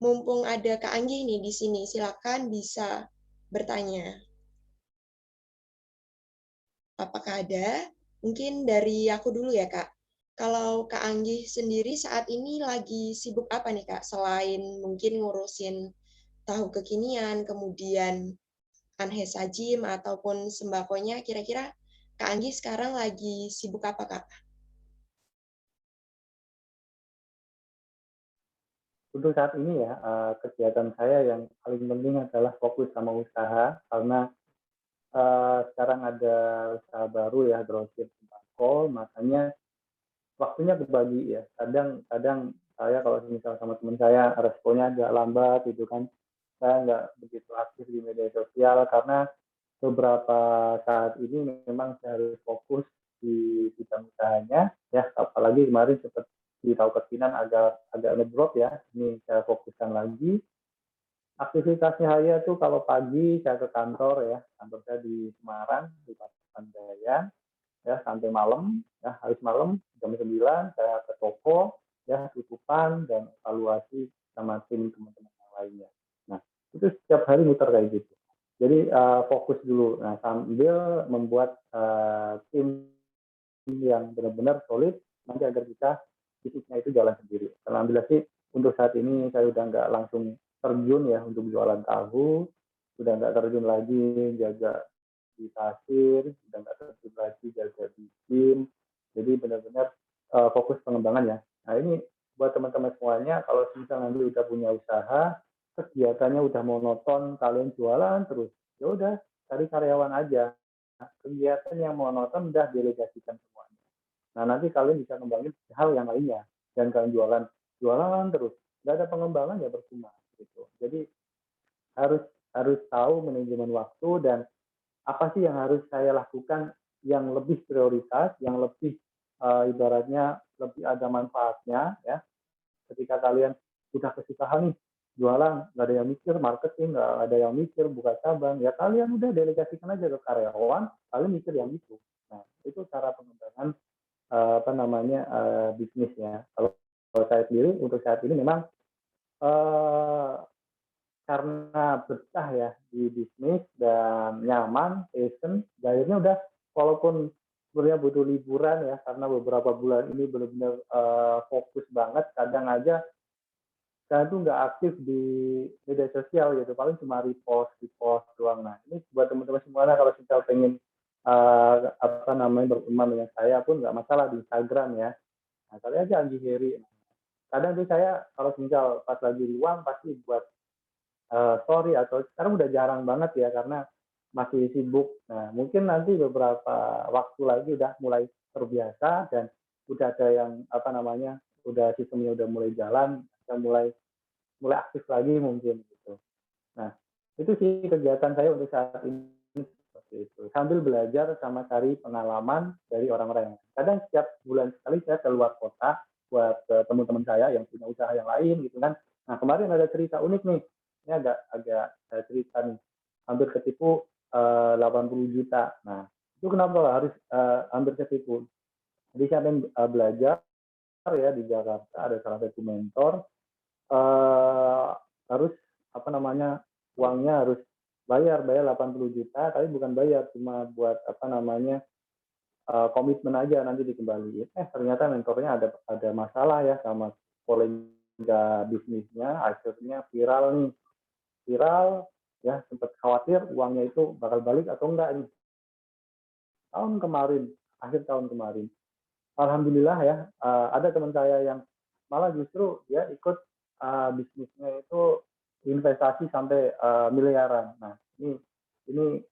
Mumpung ada Kak Anggih nih di sini, silakan bisa bertanya. Apakah ada? Mungkin dari aku dulu ya Kak. Kalau Kak Anggih sendiri saat ini lagi sibuk apa nih Kak? Selain mungkin ngurusin tahu kekinian, kemudian Anhesa Gym ataupun sembakonya, kira-kira Kak Anggih sekarang lagi sibuk apa Kak? Untuk saat ini ya, kegiatan saya yang paling penting adalah fokus sama usaha, karena sekarang ada usaha baru ya, dropship sembako, makanya waktunya berbagi ya. Kadang saya kalau misal sama teman saya responnya agak lambat gitu kan, saya nggak begitu aktif di media sosial karena beberapa saat ini memang saya harus fokus di bidang usahanya ya, apalagi kemarin sempat di tahu kekinian agak ngedrop ya, ini saya fokuskan lagi. Aktivitasnya saya tuh kalau pagi saya ke kantor ya, kantor saya di Semarang di Pasaran Jaya ya, sampai malam ya, habis malam jam 9 saya ke toko ya, tutupan dan evaluasi sama tim teman-teman yang lainnya. Nah itu setiap hari muter kayak gitu, jadi fokus dulu, nah sambil membuat tim yang benar-benar solid nanti agar kita bisnisnya itu jalan sendiri. Alhamdulillah sih untuk saat ini saya udah nggak langsung terjun ya untuk jualan tahu, udah nggak terjun lagi jaga di pasir, udah nggak terjun lagi jaga di gym, jadi benar-benar fokus pengembangan ya. Nah ini buat teman-teman semuanya, kalau misalnya nanti udah punya usaha, kegiatannya udah monoton, kalian jualan terus, ya udah cari karyawan aja. Kegiatan yang monoton udah delegasikan semuanya. Nah nanti kalian bisa kembangin hal yang lainnya, dan kalian jualan terus, nggak ada pengembangan ya percuma gitu. Jadi harus tahu manajemen waktu dan apa sih yang harus saya lakukan yang lebih prioritas, yang lebih ibaratnya lebih ada manfaatnya ya. ketika kalian udah kesusahan nih jualan, nggak ada yang mikir marketing, nggak ada yang mikir buka cabang, ya kalian udah delegasikan aja ke karyawan, kalian mikir yang itu. Nah, itu cara pengembangan bisnisnya. Kalau saya sendiri untuk saat ini memang karena betah ya di bisnis dan nyaman, passion, akhirnya udah walaupun sebenarnya butuh liburan ya karena beberapa bulan ini benar-benar fokus banget, kadang aja saya tuh nggak aktif di media sosial gitu, paling cuma repost doang. Nah ini buat teman-teman semuanya kalau kita pengen berteman dengan saya pun nggak masalah di Instagram ya. Nah kali aja Anggi Heri. Kadang tuh saya kalau misal pas lagi luang pasti buat story atau sekarang udah jarang banget ya karena masih sibuk. Nah mungkin nanti beberapa waktu lagi udah mulai terbiasa dan udah ada yang udah sistemnya udah mulai jalan, udah mulai aktif lagi mungkin gitu. Nah itu sih kegiatan saya untuk saat ini seperti itu. Sambil belajar sama cari pengalaman dari orang-orang. Kadang setiap bulan sekali saya keluar kota buat teman-teman saya yang punya usaha yang lain gitu kan. Nah kemarin ada cerita unik nih. Ini agak cerita nih. Hampir ketipu 80 juta. Nah itu kenapa harus hampir ketipu? Jadi saya pengen belajar ya di Jakarta ada salah satu mentor harus uangnya harus bayar 80 juta tapi bukan bayar cuma buat komitmen aja nanti dikembaliin. Ternyata mentornya ada masalah ya sama kolega bisnisnya, akhirnya viral ya, sempat khawatir uangnya itu bakal balik atau enggak nih. Akhir tahun kemarin. Alhamdulillah ya, ada teman saya yang malah justru dia ikut bisnisnya itu investasi sampai miliaran. Nah, ini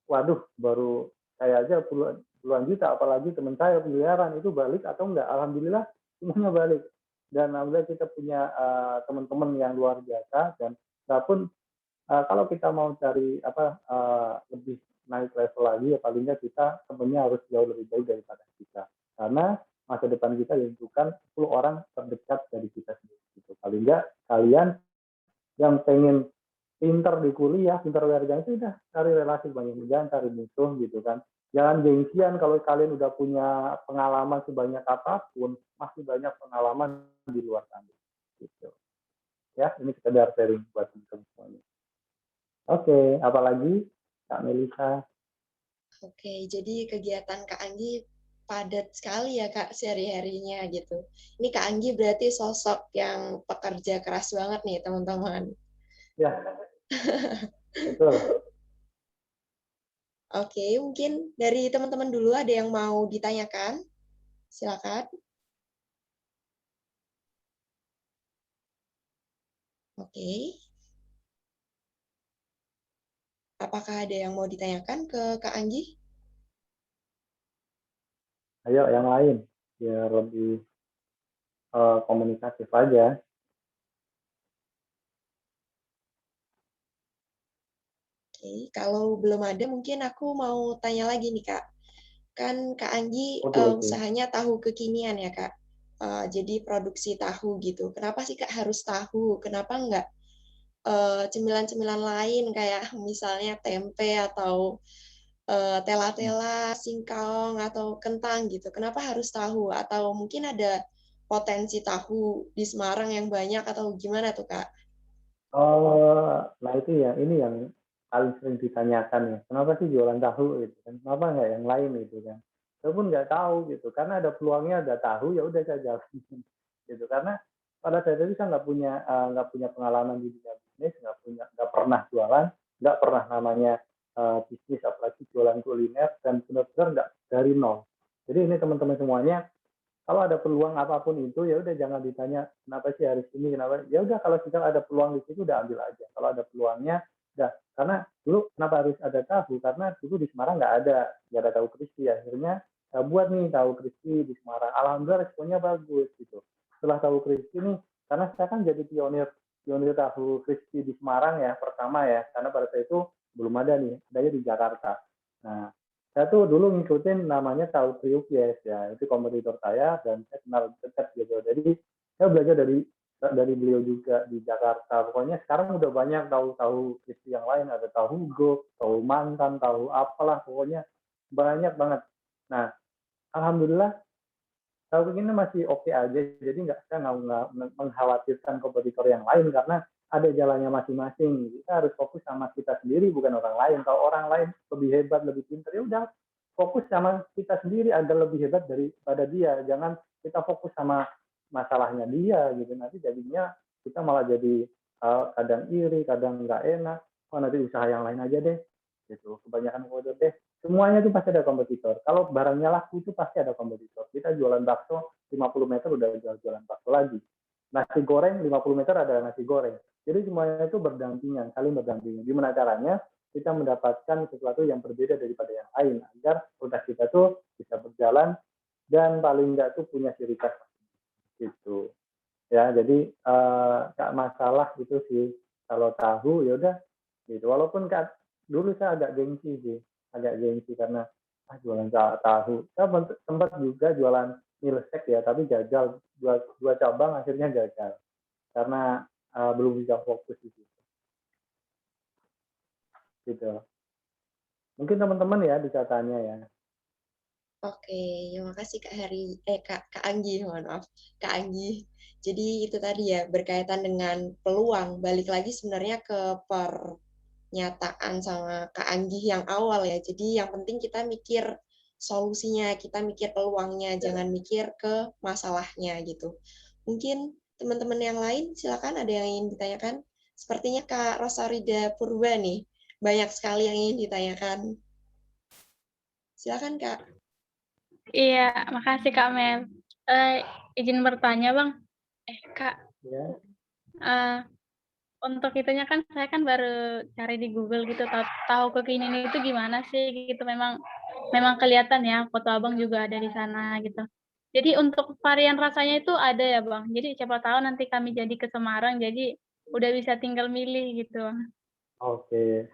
waduh, baru saya aja puluhan juta, apalagi teman saya miliaran, itu balik atau enggak? Alhamdulillah semuanya balik. Dan alhamdulillah kita punya teman-teman yang luar biasa dan walaupun kalau kita mau cari lebih naik level lagi ya paling nggak kita temennya harus jauh lebih baik daripada kita karena masa depan kita ditentukan 10 orang terdekat dari kita sendiri gitu. Paling nggak kalian yang pengen pinter di kuliah, pinter warga itu udah cari relasi banyak, jangan cari musuh gitu kan. Jangan gengsian kalau kalian udah punya pengalaman sebanyak apapun, masih banyak pengalaman di luar sana gitu. Ya, ini sekedar sharing buat teman-teman semuanya. Oke, apalagi Kak Melisa? Oke, jadi kegiatan Kak Anggi padat sekali ya Kak sehari-harinya gitu. Ini Kak Anggi berarti sosok yang pekerja keras banget nih teman-teman. Ya, betul. Oke, mungkin dari teman-teman dulu ada yang mau ditanyakan? Silakan. Oke. Apakah ada yang mau ditanyakan ke Kak Anggi? Ayo yang lain, biar lebih komunikatif aja. Oke, kalau belum ada mungkin aku mau tanya lagi nih Kak. Kan Kak Anggi Oke. usahanya tahu kekinian ya Kak. Jadi produksi tahu gitu. Kenapa sih Kak harus tahu? Kenapa enggak cemilan-cemilan lain kayak misalnya tempe atau tela-tela, singkong atau kentang gitu. Kenapa harus tahu? Atau mungkin ada potensi tahu di Semarang yang banyak atau gimana tuh Kak? Nah itu ya, ini yang paling sering ditanyakan ya. Kenapa sih jualan tahu gitu kan? Kenapa nggak yang lain gitu kan? Saya pun nggak tahu gitu, karena ada peluangnya, ada tahu ya udah saya jalanin gitu. Karena pada saat itu saya nggak punya pengalaman di dunia bisnis, nggak pernah jualan, nggak pernah namanya bisnis apalagi jualan kuliner dan benar-benar nggak dari nol. Jadi ini teman-teman semuanya kalau ada peluang apapun itu ya udah jangan ditanya kenapa sih harus ini kenapa ya udah kalau kita ada peluang di situ udah ambil aja kalau ada peluangnya udah karena dulu kenapa harus ada tahu karena dulu di Semarang nggak ada tahu crispy akhirnya saya buat nih tahu crispy di Semarang alhamdulillah responnya bagus gitu setelah tahu crispy nih karena saya kan jadi pionir tahu crispy di Semarang ya pertama ya karena pada saat itu belum ada nih adanya di Jakarta. Nah saya tuh dulu ngikutin namanya tahu Kriuk ya itu kompetitor saya dan saya kenal dekat gitu. Jadi saya belajar dari dari beliau juga di Jakarta. Pokoknya sekarang udah banyak tahu crispy yang lain, ada tahu gok, tahu mantan, tahu apalah, pokoknya banyak banget. Nah, alhamdulillah tahu ini masih oke aja, jadi saya nggak mengkhawatirkan kompetitor yang lain karena ada jalannya masing-masing. Kita harus fokus sama kita sendiri, bukan orang lain. Kalau orang lain lebih hebat, lebih pintar, ya udah fokus sama kita sendiri agar lebih hebat daripada dia. Jangan kita fokus sama masalahnya dia gitu. Nanti jadinya kita malah jadi kadang iri, kadang nggak enak. Oh, nanti usaha yang lain aja deh. Gitu. Kebanyakan kompetitor deh. Semuanya itu pasti ada kompetitor. Kalau barangnya laku itu pasti ada kompetitor. Kita jualan bakso 50 meter udah jualan bakso lagi. Nasi goreng 50 meter ada nasi goreng. Jadi semuanya itu berdampingan, saling berdampingan. Gimana caranya kita mendapatkan sesuatu yang berbeda daripada yang lain agar produk kita tuh bisa berjalan dan paling enggak tuh punya ciri khas gitu. Ya, jadi nggak masalah gitu sih kalau tahu ya udah gitu. Walaupun dulu saya agak gengsi karena jualan tahu. Saya sempat juga jualan milsek ya, tapi gagal dua cabang akhirnya gagal karena belum bisa fokus di situ. Gitu. Mungkin teman-teman ya bisa tanya ya. Oke, terima kasih Kak Anggi, mohon maaf, Kak Anggi. Jadi itu tadi ya berkaitan dengan peluang. Balik lagi sebenarnya ke pernyataan sama Kak Anggi yang awal ya. Jadi yang penting kita mikir solusinya, kita mikir peluangnya, jangan mikir ke masalahnya gitu. Mungkin teman-teman yang lain silakan ada yang ingin ditanyakan. Sepertinya Kak Rosarida Purba nih, banyak sekali yang ingin ditanyakan. Silakan Kak. Iya, makasih Kak Mel. Izin bertanya Bang. Kak, Ya. untuk itunya kan saya kan baru cari di Google gitu, tahu kekinian itu gimana sih gitu. Memang kelihatan ya foto Abang juga ada di sana gitu. Jadi untuk varian rasanya itu ada ya Bang. Jadi siapa tahu nanti kami jadi ke Semarang, jadi udah bisa tinggal milih gitu. Oke.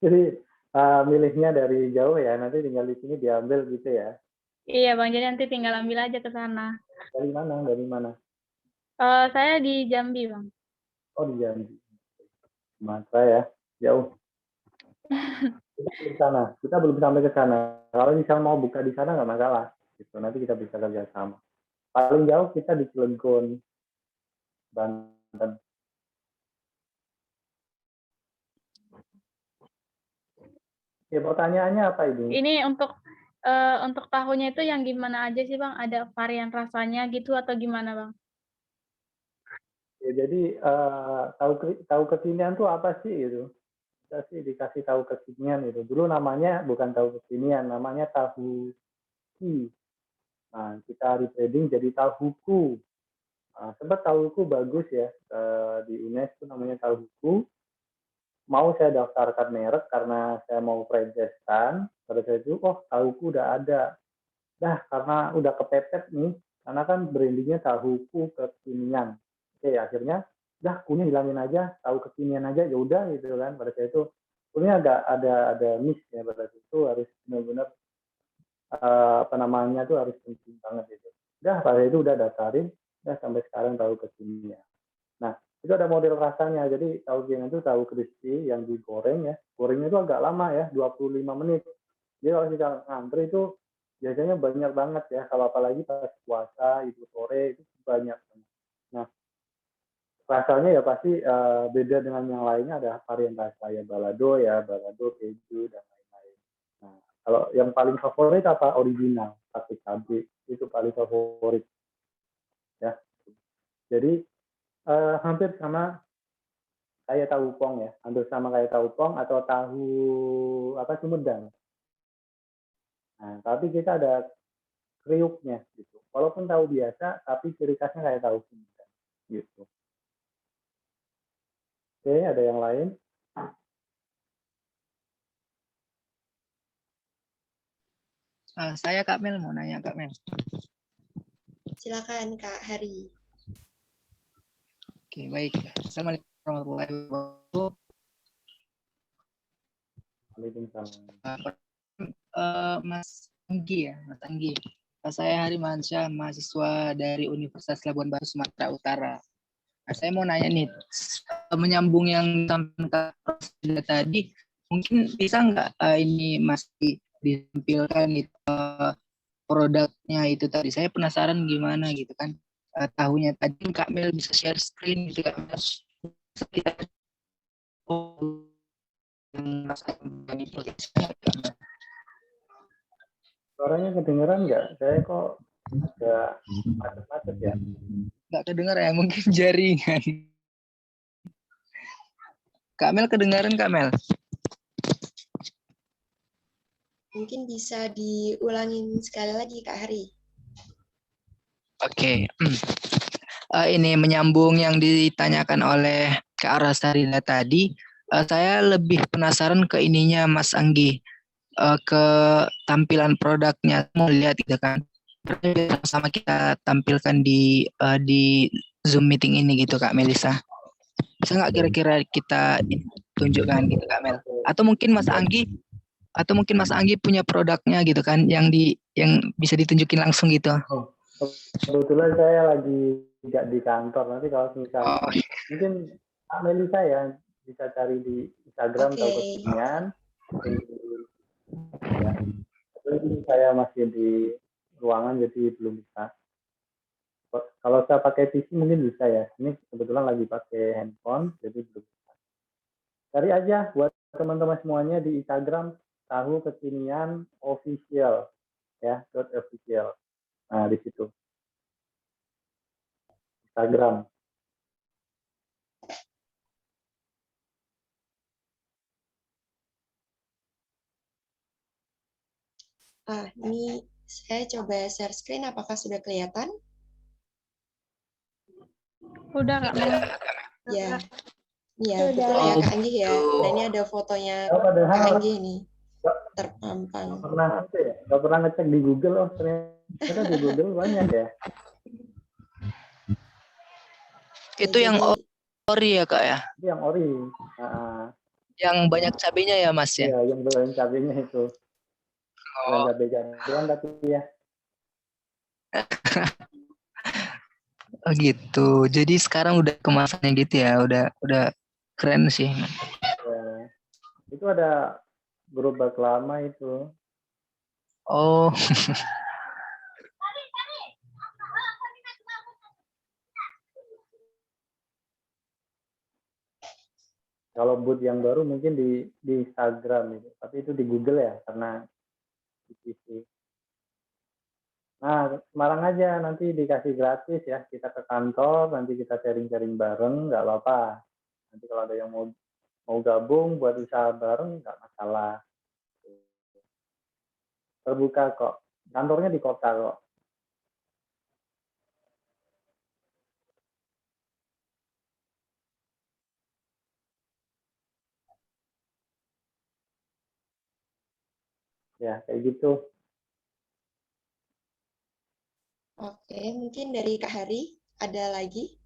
Jadi milihnya dari jauh ya, nanti tinggal di sini diambil gitu ya. Iya Bang, jadi nanti tinggal ambil aja ke sana. Dari mana? Dari mana? Saya di Jambi Bang. Oh, di Jambi. Sumatera ya, jauh. Kita belum sampai ke sana. Kalau misalnya mau buka di sana nggak masalah. Gitu. Nanti kita bisa kerja sama. Paling jauh kita di Cilegon, Banten. Ya, pertanyaannya apa ini? Ini untuk tahunya itu yang gimana aja sih Bang? Ada varian rasanya gitu atau gimana Bang? Ya, jadi tahu kekinian tuh apa sih itu? Kita sih dikasih tahu kekinian itu. Dulu namanya bukan tahu kekinian, namanya tahu ki. Nah, kita rebranding jadi tahuku. Nah, sempat tahuku bagus ya di UNES itu namanya tahuku. Mau saya daftarkan merek karena saya mau franchise-kan. Pada saat itu, tahuku udah ada. Dah, karena udah kepepet nih, karena kan brandingnya tahuku kekinian. Oke, akhirnya, kunya hilangin aja, tahu kekinian aja, ya udah gitu kan. Pada saat itu, kunya agak ada miss ya, pada saat itu harus benar-benar namanya tuh harus penting banget gitu. Pada itu udah daftarin, sampai sekarang tahu kekinian. Nah, itu ada model rasanya. Jadi tahu kekinian itu tahu crispy yang digoreng ya. Gorengnya itu agak lama ya, 25 menit. Jadi kalau kita ngantri itu biasanya banyak banget ya. Kalau apalagi pas puasa, itu sore itu banyak. Nah, rasanya ya pasti beda dengan yang lainnya. Ada varian rasa ya balado keju dan lain-lain. Nah, kalau yang paling favorit apa? Original, pakai cabai itu paling favorit. Ya, jadi hampir sama kayak tahu pong ya, hampir sama kayak tahu pong atau tahu Sumedang. Nah, tapi kita ada kriuknya gitu. Walaupun tahu biasa, tapi ciri khasnya kayak tahu Sumedang gitu. Oke, ada yang lain? Saya Kak Mel mau nanya Kak Mel. Silakan Kak Hari. Oke, baik. Assalamualaikum warahmatullahi wabarakatuh. Waalaikumsalam. Mas Anggi ya, Mas Anggi. Saya Hari Mansyah, mahasiswa dari Universitas Labuan Batu, Sumatera Utara. Nah, saya mau nanya nih, menyambung yang disampaikan tadi, mungkin bisa nggak ini masih ditampilkan itu produknya itu tadi? Saya penasaran gimana gitu kan. Tahunya tadi Kak Mel bisa share screen gitu Kak Mel. Suaranya kedengeran nggak? Saya kok agak macet-macet ya. Nggak kedengar ya, mungkin jaringan. Kak Mel kedengaran Kak Mel? Mungkin bisa diulangin sekali lagi Kak Hari. Oke. Ini menyambung yang ditanyakan oleh Kak Arasarila tadi. Saya lebih penasaran ke ininya Mas Anggi. Ke tampilan produknya, mau lihat gitu kan. Sama kita tampilkan di Zoom meeting ini gitu Kak Melisa. Bisa nggak kira-kira kita tunjukkan gitu Kak Mel? Atau mungkin Mas Anggi punya produknya gitu kan yang bisa ditunjukin langsung gitu. Oh, kebetulan saya lagi tidak di kantor. Nanti kalau misalnya mungkin Kak Melisa ya bisa cari di Instagram atau kekinian. Ya. Tapi saya masih di ruangan jadi belum bisa. Kalau saya pakai PC mungkin bisa ya. Ini kebetulan lagi pakai handphone jadi belum bisa. Cari aja buat teman-teman semuanya di Instagram tahu kekinian official ya .official. Nah di situ Instagram. Ini saya coba share screen, apakah sudah kelihatan? Udah Kak Mel. Ya, ya betul ya Kak Anggi ya. Nah ini ada fotonya Kak Anggi nih terpampang. Gak pernah ngecek di Google, oh ternyata di Google banyak ya. Itu yang ori ya Kak ya? Itu yang ori. Yang banyak cabenya ya Mas ya? Iya, yang banyak cabenya itu. Bukan cabai jadian tapi ya. Oh gitu. Jadi sekarang udah kemasannya gitu ya, udah keren sih. Ya. Itu ada gerobak lama itu. Oh. Kalau booth yang baru mungkin di Instagram itu, tapi itu di Google ya karena di PC. Nah, Semarang aja nanti dikasih gratis ya. Kita ke kantor, nanti kita sharing-sharing bareng, nggak apa-apa. Nanti kalau ada yang mau gabung buat usaha bareng, nggak masalah. Terbuka kok. Kantornya di kota kok. Ya, kayak gitu. Oke, mungkin dari Kak Hari ada lagi?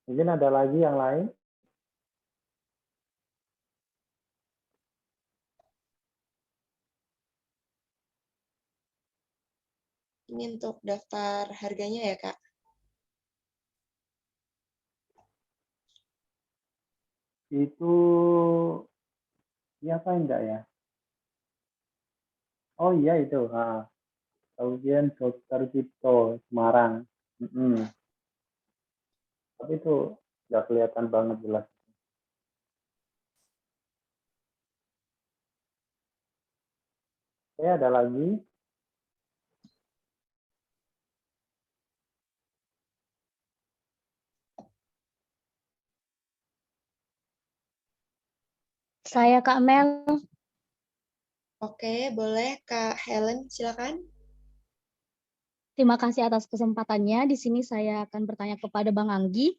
Mungkin ada lagi yang lain. Ini untuk daftar harganya ya Kak? Itu apa enggak ya? Oh iya itu. Kemudian Dr. Cipto Semarang. Tapi itu nggak kelihatan banget jelas. Ada lagi. Saya Kak Mel. Oke, boleh Kak Helen, silakan. Terima kasih atas kesempatannya. Di sini saya akan bertanya kepada Bang Anggi.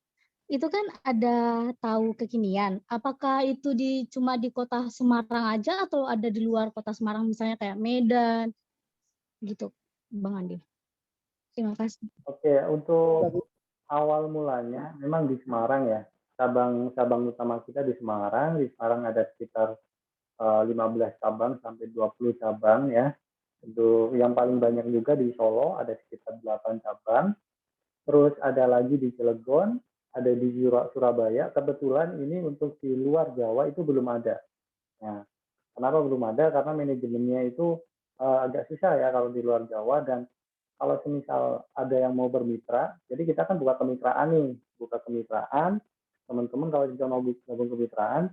Itu kan ada tahu kekinian. Apakah itu cuma di kota Semarang aja atau ada di luar kota Semarang, misalnya kayak Medan, gitu, Bang Andi? Terima kasih. Oke, untuk awal mulanya memang di Semarang ya. cabang utama kita di Semarang. Di Semarang ada sekitar 15 cabang sampai 20 cabang ya. Itu yang paling banyak juga di Solo, ada sekitar 8 cabang. Terus ada lagi di Cilegon, ada di Surabaya. Kebetulan ini untuk di luar Jawa itu belum ada. Nah, kenapa belum ada? Karena manajemennya itu agak susah ya kalau di luar Jawa, dan kalau semisal ada yang mau bermitra, jadi kita kan buka kemitraan nih, teman-teman kalau kita mau gabung kemitraan,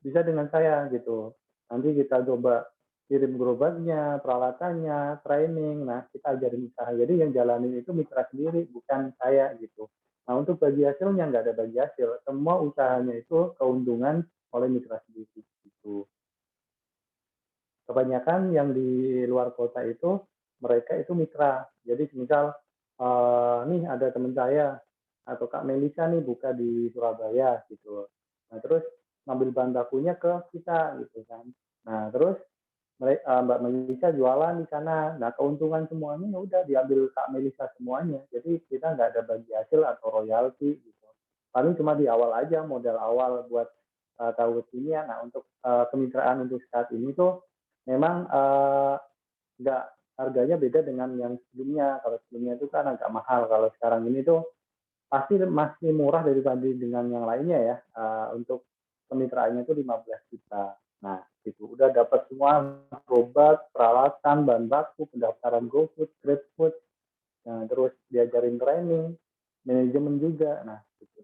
bisa dengan saya gitu. Nanti kita coba kirim gerobaknya, peralatannya, training. Nah, kita ajarin usaha. Jadi yang jalanin itu mitra sendiri, bukan saya gitu. Nah, untuk bagi hasilnya nggak ada bagi hasil. Semua usahanya itu keuntungan oleh mitra sendiri gitu. Kebanyakan yang di luar kota itu mereka itu mitra. Jadi misal nih ada teman saya atau Kak Melisa nih buka di Surabaya gitu. Nah, terus ngambil bahan bakunya ke kita gitu kan. Nah, terus Mbak Melisa jualan di sana. Nah, keuntungan semuanya ya udah diambil Kak Melisa semuanya. Jadi kita nggak ada bagi hasil atau royalti gitu. Paling cuma di awal aja, modal awal buat tahu kekinian. Nah, untuk kemitraan untuk saat ini tuh memang nggak, harganya beda dengan yang sebelumnya. Kalau sebelumnya itu kan agak mahal. Kalau sekarang ini tuh pasti masih murah daripada dengan yang lainnya ya. Untuk kemitraannya itu 15 juta. Nah, itu udah dapat semua berobat, peralatan, bahan baku, pendaftaran GoFood, GrabFood, nah, terus diajarin training, manajemen juga. Nah, gitu.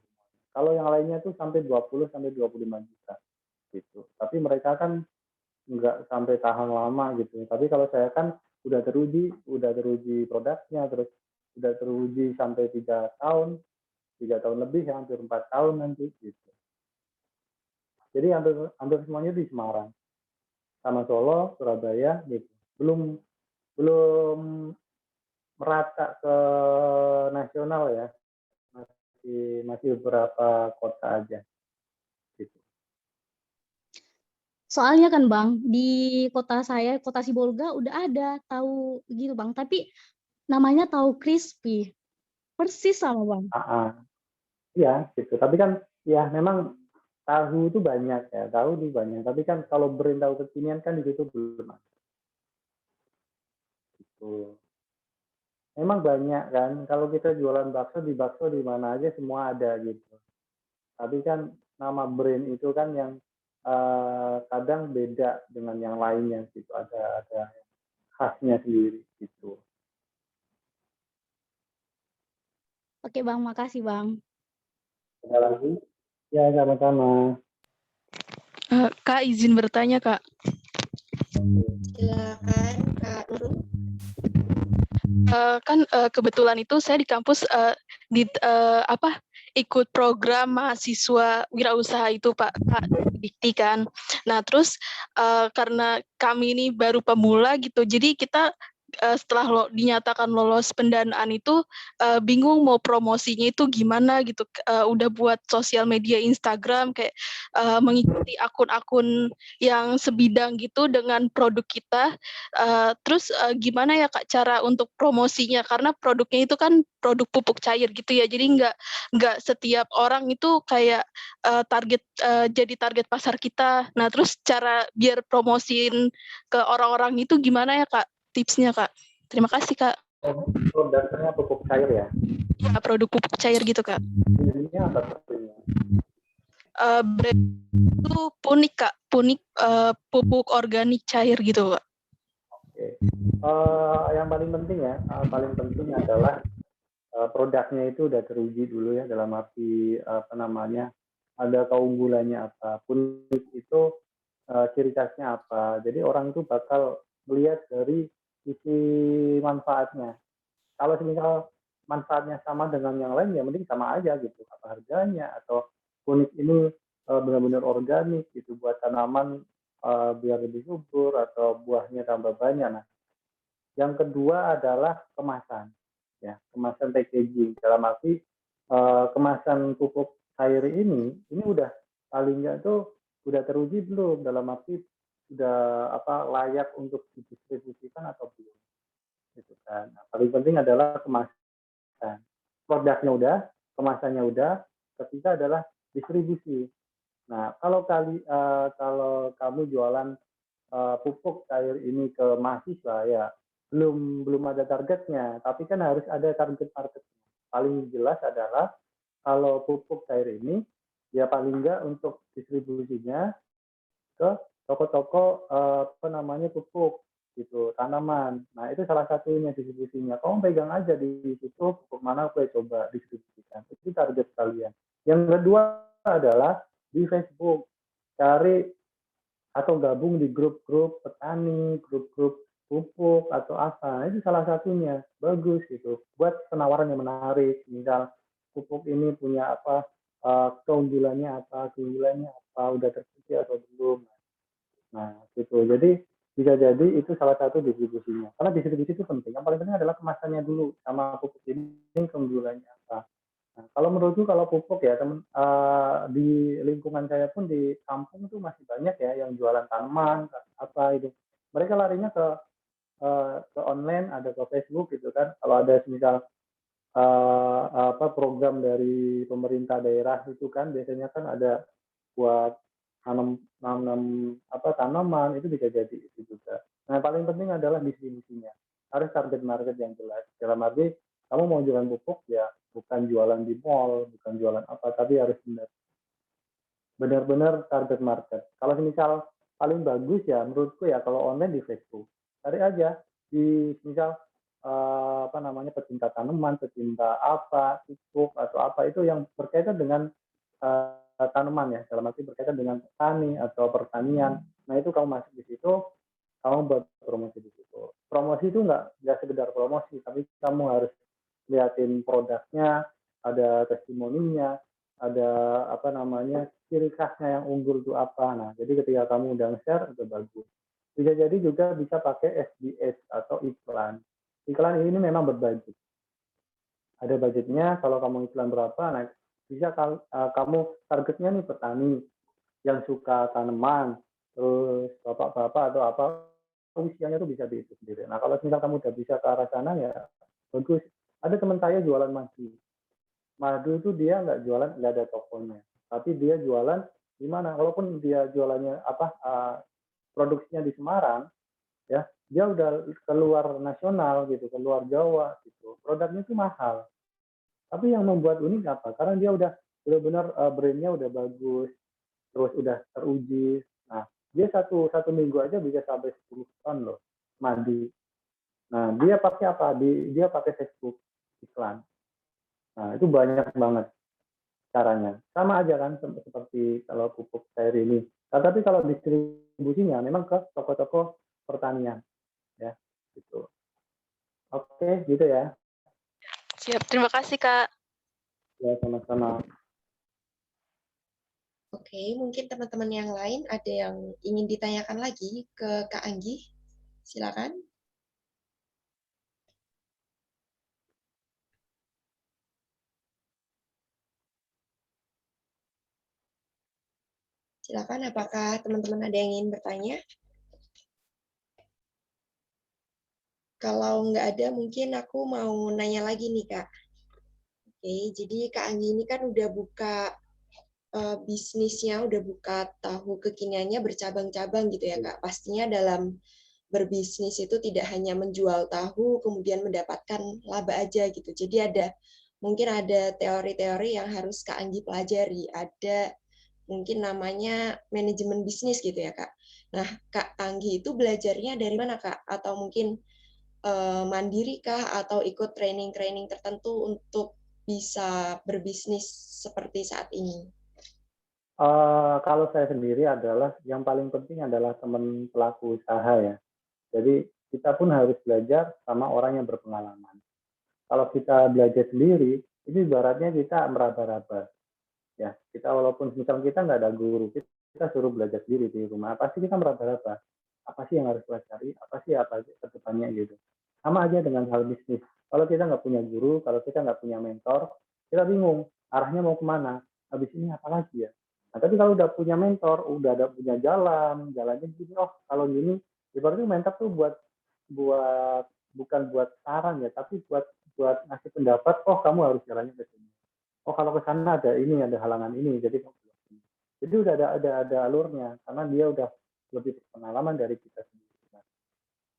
Kalau yang lainnya tuh sampai 20 sampai 25 juta gitu. Tapi mereka kan nggak sampai tahan lama gitu. Tapi kalau saya kan udah teruji produknya, terus udah teruji sampai 3 tahun lebih, hampir 4 tahun nanti gitu. Jadi hampir semuanya di Semarang, sama Solo, Surabaya gitu. Belum merata ke nasional ya, masih beberapa kota aja gitu. Soalnya kan Bang, di kota saya, kota Sibolga udah ada tahu gitu Bang, tapi namanya tahu crispy. Persis sama Bang. Iya gitu. Tapi kan ya memang tahu itu banyak ya, Tapi kan kalau brand tahu kekinian kan di situ belum ada. Gitu. Memang banyak kan. Kalau kita jualan bakso di mana aja semua ada gitu. Tapi kan nama brand itu kan yang kadang beda dengan yang lainnya gitu. Ada khasnya sendiri gitu. Oke Bang, makasih Bang. Ada lagi? Ya, sama-sama. Kak, izin bertanya, Kak. Silakan Kak Nurul. Kan kebetulan itu saya di kampus ikut program mahasiswa wirausaha itu Pak Dikti kan. Nah, terus karena kami ini baru pemula gitu, jadi kita setelah dinyatakan lolos pendanaan itu bingung mau promosinya itu gimana gitu. Udah buat sosial media Instagram kayak mengikuti akun-akun yang sebidang gitu dengan produk kita. Terus gimana ya Kak cara untuk promosinya, karena produknya itu kan produk pupuk cair gitu ya, jadi nggak setiap orang itu kayak jadi target pasar kita. Nah, terus cara biar promosiin ke orang-orang itu gimana ya Kak, tipsnya Kak? Terima kasih Kak. Produknya pupuk cair ya? Ya, produk pupuk cair gitu Kak. Ini apa sebenarnya? Brand itu Punik Kak, Punik pupuk organik cair gitu Kak. Oke. Yang paling penting adalah produknya itu udah teruji dulu ya, dalam arti ada keunggulannya apa, Punik itu ciri khasnya apa. Jadi orang itu bakal melihat dari sisi manfaatnya. Kalau misal manfaatnya sama dengan yang lain ya mending sama aja gitu, apa harganya, atau Punik ini benar-benar organik gitu buat tanaman biar lebih subur atau buahnya tambah banyak. Nah, yang kedua adalah kemasan, ya, kemasan packaging. Dalam arti kemasan pupuk cair ini udah paling nggak tuh udah teruji belum, dalam arti sudah layak untuk didistribusikan atau belum, gitu kan. Nah, paling penting adalah kemasan. Produknya udah, kemasannya udah, ketiga adalah distribusi. Nah, kalau kamu jualan pupuk cair ini ke mahasiswa, ya belum ada targetnya, tapi kan harus ada target market. Paling jelas adalah kalau pupuk cair ini, ya paling enggak untuk distribusinya ke toko-toko pupuk gitu, tanaman. Nah, itu salah satunya distribusinya. Kamu pegang aja di situ pupuk mana gue coba distribusikan. Itu target kalian. Yang kedua adalah di Facebook. Cari atau gabung di grup-grup petani, grup-grup pupuk atau apa. Nah, itu salah satunya. Bagus gitu. Buat penawaran yang menarik. Misal pupuk ini punya apa, keunggulannya apa, udah terbukti atau belum. Nah, gitu. Jadi bisa jadi itu salah satu distribusinya. Karena distribusi itu penting. Yang paling penting adalah kemasannya dulu sama pupuk ini keunggulannya apa. Nah, kalau menurutku kalau pupuk ya di lingkungan saya pun di kampung tuh masih banyak ya yang jualan tanaman apa itu. Mereka larinya ke online, ada ke Facebook gitu kan. Kalau ada misal program dari pemerintah daerah itu kan biasanya kan ada buat nanam tanaman itu bisa jadi itu juga. Nah, paling penting adalah distribusinya. Harus target market yang jelas. Dalam arti kamu mau jualan pupuk ya bukan jualan di mall, bukan jualan apa, tapi harus benar-benar target market. Kalau misal paling bagus ya menurutku ya kalau online di Facebook. Cari aja di misal pecinta tanaman, pecinta apa, pupuk atau apa itu yang berkaitan dengan tanaman ya, dalam arti berkaitan dengan petani atau pertanian. Nah, itu kamu masuk di situ, kamu buat promosi di situ. Promosi itu nggak sekedar promosi, tapi kamu harus liatin produknya, ada testimoninya, ada ciri khasnya yang unggul itu apa. Nah, jadi ketika kamu udah share itu bagus. Bisa jadi juga bisa pakai SBS atau iklan. Iklan ini memang berbudget. Ada budgetnya, kalau kamu iklan berapa, nah bisa kamu targetnya nih petani yang suka tanaman, terus bapak-bapak atau apa, usianya tuh bisa dihitung sendiri. Nah, kalau misal kamu udah bisa ke arah sana ya bagus. Ada teman saya jualan madu. Madu itu dia nggak ada tokonya, tapi dia jualan di mana? Walaupun dia jualannya produksinya di Semarang, ya dia udah keluar nasional gitu, keluar Jawa gitu. Produknya itu mahal. Tapi yang membuat unik apa? Karena dia udah benar-benar brandnya udah bagus, terus udah teruji. Nah, dia satu minggu aja bisa sampai 10 ton loh madu. Nah, dia pakai apa? Dia pakai Facebook iklan. Nah, itu banyak banget caranya. Sama aja kan seperti kalau pupuk cair ini. Nah, tapi kalau distribusinya memang ke toko-toko pertanian, ya, gitu. Oke, gitu ya. Siap, terima kasih Kak. Ya, sama-sama. Oke, mungkin teman-teman yang lain ada yang ingin ditanyakan lagi ke Kak Anggi? Silakan. Silakan, apakah teman-teman ada yang ingin bertanya? Kalau nggak ada, mungkin aku mau nanya lagi nih, Kak. Oke, jadi Kak Anggi ini kan udah buka bisnisnya, udah buka tahu kekiniannya bercabang-cabang gitu ya, Kak. Pastinya dalam berbisnis itu tidak hanya menjual tahu, kemudian mendapatkan laba aja gitu. Jadi mungkin ada teori-teori yang harus Kak Anggi pelajari. Ada mungkin namanya manajemen bisnis gitu ya, Kak. Nah, Kak Anggi itu belajarnya dari mana, Kak? Atau mungkin mandiri kah atau ikut training-training tertentu untuk bisa berbisnis seperti saat ini? Kalau saya sendiri adalah yang paling penting adalah teman pelaku usaha ya. Jadi kita pun harus belajar sama orang yang berpengalaman. Kalau kita belajar sendiri, itu ibaratnya kita meraba-raba. Ya, kita walaupun misalnya kita nggak ada guru, kita suruh belajar sendiri di rumah, pasti kita meraba-raba. Apa sih yang harus pelajari? Apa sih ke depannya gitu. Sama aja dengan hal bisnis. Kalau kita nggak punya guru, kalau kita nggak punya mentor, kita bingung arahnya mau kemana. Habis ini apa lagi ya? Nah, tapi kalau udah punya mentor, udah ada punya jalannya gini, oh kalau gini, ibaratnya mentor tuh bukan buat saran ya, tapi buat ngasih pendapat, oh kamu harus jalannya ke sini. oh kalau ke sana ada ini, ada halangan ini, jadi udah ada alurnya karena dia udah lebih pengalaman dari kita sendiri. Nah,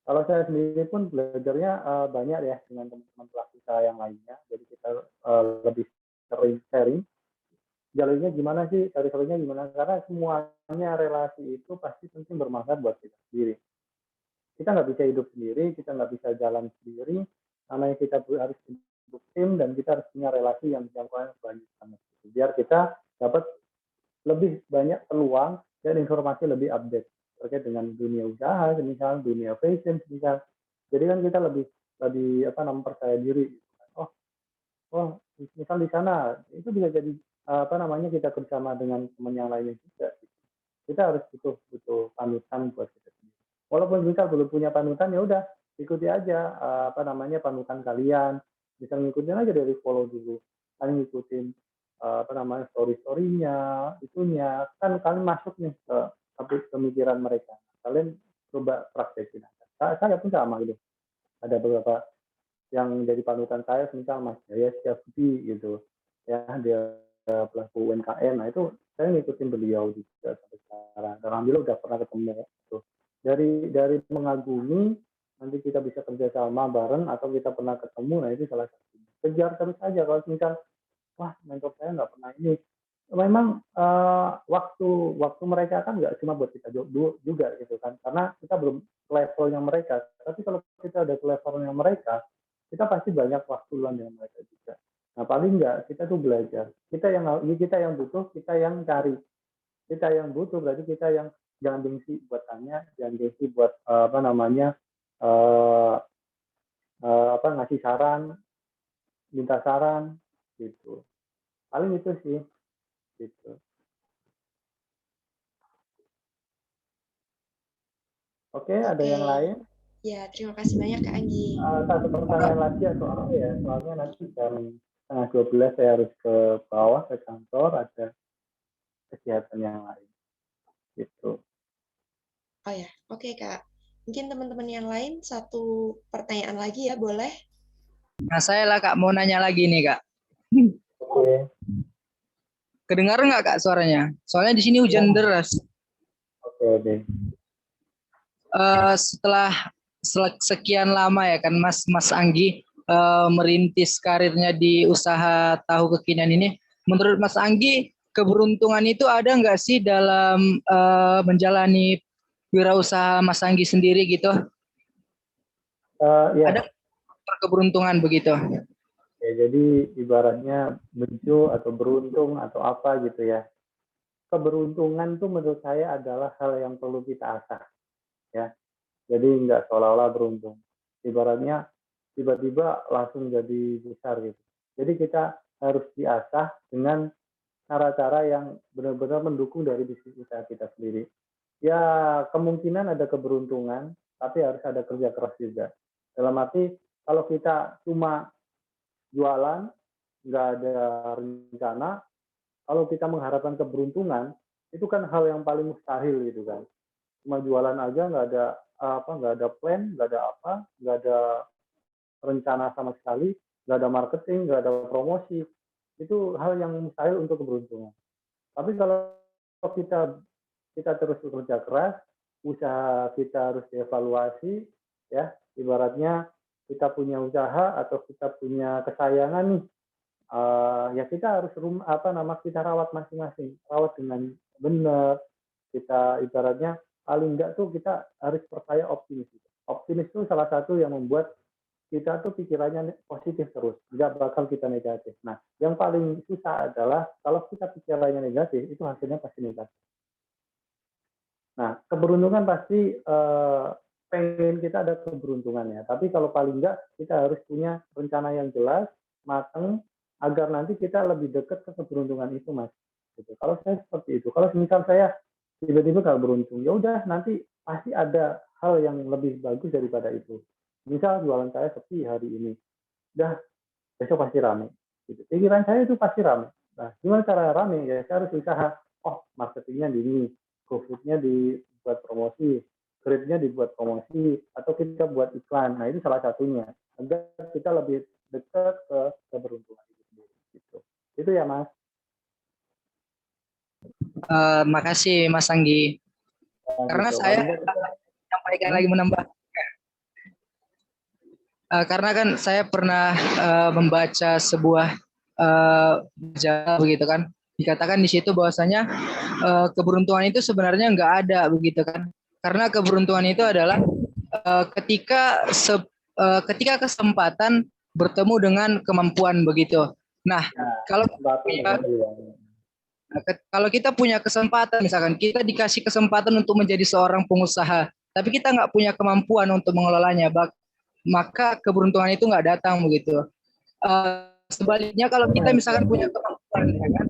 kalau saya sendiri pun belajarnya banyak ya dengan teman-teman pelaku usaha yang lainnya, jadi kita lebih sering sharing jalurnya gimana sih, cari-carinya gimana, karena semuanya relasi itu pasti penting bermanfaat buat kita sendiri. Kita nggak bisa hidup sendiri, kita nggak bisa jalan sendiri, namanya kita harus bentuk tim dan kita harus punya relasi yang jangkauan berlanjut biar kita dapat lebih banyak peluang dan informasi lebih update terkait dengan dunia usaha, misalnya dunia fashion, misal. Jadi kan kita lebih percaya diri. Oh, misal di sana itu bisa jadi kita kerjasama dengan teman yang lainnya juga. Kita harus butuh panutan buat kita sendiri. Walaupun kita belum punya panutan, ya udah ikuti aja panutan kalian. Bisa ngikutin aja dari follow dulu. Kalian ngikutin story-storynya, itunya. Kan kalian masuk nih ke pemikiran mereka. Kalian coba praktekin. Saya pun sama gitu. Ada beberapa yang jadi panutan saya, misal Mas Jaya Setiabudi gitu. Ya, dia pelaku UMKM. Nah, itu saya ngikutin beliau juga sampai sekarang. Dan alhamdulillah udah pernah ketemu. Gitu. Dari mengagumi, nanti kita bisa kerjasama bareng atau kita pernah ketemu, nah itu salah satu. Kejar terus aja. Kalau misal wah mentor saya nggak pernah ini, memang waktu mereka kan nggak cuma buat kita juga gitu kan, karena kita belum levelnya mereka. Tapi kalau kita udah ke levelnya mereka, kita pasti banyak waktu luang dengan mereka juga. Nah paling nggak kita tuh belajar. Kita yang butuh, kita yang cari. Kita yang butuh berarti kita yang jangan gengsi buat tanya, jangan gengsi buat ngasih saran, minta saran gitu. Paling itu sih gitu. Oke, ada yang lain? Ya, terima kasih banyak Kak Anggi. Satu pertanyaan lagi atau apa ya? Soalnya nanti jam 11:30 saya harus ke bawah ke kantor, ada kegiatan yang lain. Gitu. Oh ya, oke Kak. Mungkin teman-teman yang lain satu pertanyaan lagi ya, boleh? Nah, saya lah Kak mau nanya lagi nih Kak. Oke. Kedengaran nggak Kak suaranya? Soalnya di sini hujan deras. Oke. Setelah sekian lama ya kan Mas Anggi merintis karirnya di usaha tahu kekinian ini, menurut Mas Anggi keberuntungan itu ada nggak sih dalam menjalani wirausaha Mas Anggi sendiri gitu? Ya. Ada keberuntungan begitu? Ya, jadi ibaratnya bejo atau beruntung atau apa gitu ya. Keberuntungan tuh menurut saya adalah hal yang perlu kita asah. Ya. Jadi nggak seolah-olah beruntung. Ibaratnya tiba-tiba langsung jadi besar gitu. Jadi kita harus diasah dengan cara-cara yang benar-benar mendukung dari bisnis usaha kita sendiri. Ya kemungkinan ada keberuntungan, tapi harus ada kerja keras juga. Dalam arti kalau kita cuma jualan, nggak ada rencana, kalau kita mengharapkan keberuntungan, itu kan hal yang paling mustahil gitu kan. Cuma jualan aja nggak ada plan, nggak ada rencana sama sekali, nggak ada marketing, nggak ada promosi. Itu hal yang mustahil untuk keberuntungan. Tapi kalau kita terus bekerja keras, usaha kita harus dievaluasi, ya ibaratnya kita punya usaha atau kita punya kesayangan nih, ya kita harus kita rawat masing-masing, rawat dengan benar. Kita ibaratnya paling enggak tuh kita harus percaya optimis. Optimis itu salah satu yang membuat kita tuh pikirannya positif terus, nggak bakal kita negatif. Nah, yang paling susah adalah kalau kita pikirannya negatif, itu hasilnya pasti negatif. Nah, keberuntungan pasti pengen kita ada keberuntungannya. Tapi kalau paling enggak, kita harus punya rencana yang jelas, matang, agar nanti kita lebih dekat ke keberuntungan itu, Mas. Gitu. Kalau saya seperti itu. Kalau misal saya tiba-tiba nggak beruntung, ya udah nanti pasti ada hal yang lebih bagus daripada itu. Misal jualan saya sepi hari ini, udah besok pasti rame. Gitu. Pikiran saya itu pasti rame. Nah, gimana cara rame? Ya saya harus usaha. Oh, marketingnya di ini, GoFood-nya dibuat promosi, Grab-nya dibuat promosi, atau kita buat iklan. Nah, itu salah satunya. Agar kita lebih dekat ke keberuntungan itu sendiri. Gitu. Itu ya, Mas. Makasih Mas Anggi. Nah, Karena gitu. saya Paling nggak, sampaikan lagi menambah. Karena kan saya pernah membaca sebuah majalah begitu kan, dikatakan di situ bahwasanya keberuntungan itu sebenarnya nggak ada begitu kan, karena keberuntungan itu adalah ketika kesempatan bertemu dengan kemampuan begitu. Nah, kalau kalau kita punya kesempatan, misalkan kita dikasih kesempatan untuk menjadi seorang pengusaha, tapi kita nggak punya kemampuan untuk mengelolanya, maka keberuntungan itu nggak datang begitu. Sebaliknya kalau kita misalkan punya kemampuan, ya kan?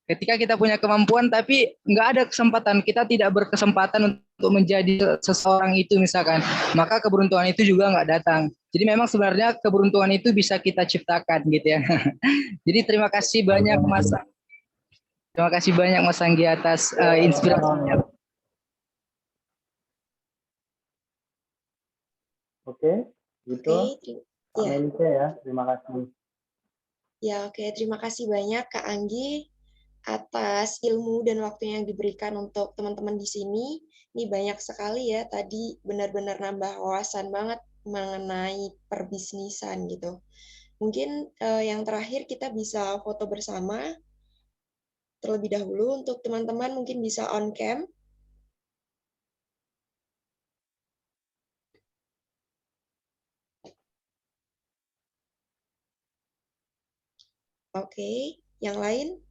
Ketika kita punya kemampuan tapi nggak ada kesempatan, kita tidak berkesempatan untuk menjadi seseorang itu misalkan, maka keberuntungan itu juga nggak datang. Jadi memang sebenarnya keberuntungan itu bisa kita ciptakan gitu ya. Jadi terima kasih banyak Mas. Terima kasih banyak Mas Anggi atas inspirasinya. Oke, gitu. Oke, Kak Melisa ya, terima kasih. Ya, oke. Terima kasih banyak Kak Anggi atas ilmu dan waktunya yang diberikan untuk teman-teman di sini. Ini banyak sekali ya, tadi benar-benar nambah wawasan banget mengenai perbisnisan gitu. Mungkin yang terakhir kita bisa foto bersama terlebih dahulu. Untuk teman-teman mungkin bisa on cam. Oke, yang lain?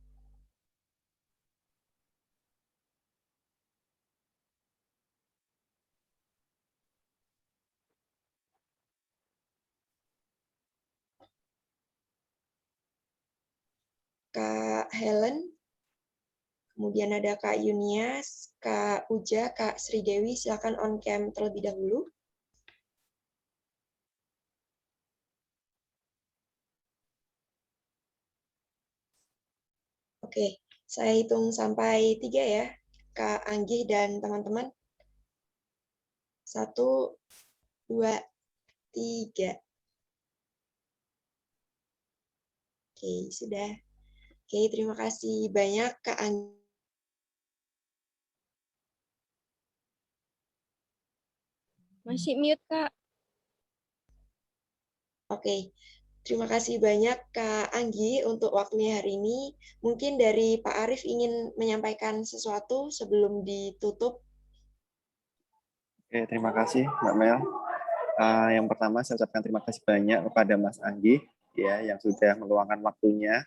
Kak Helen, kemudian ada Kak Yunias, Kak Uja, Kak Sri Dewi, silakan on cam terlebih dahulu. Oke, saya hitung sampai 3 ya, Kak Anggi dan teman-teman. 1, 2, 3. Oke, sudah. Oke, terima kasih banyak Kak Anggi. Masih mute, Kak. Oke, terima kasih banyak Kak Anggi untuk waktunya hari ini. Mungkin dari Pak Arief ingin menyampaikan sesuatu sebelum ditutup. Oke, terima kasih Mbak Mel. Yang pertama saya ucapkan terima kasih banyak kepada Mas Anggi ya yang sudah meluangkan waktunya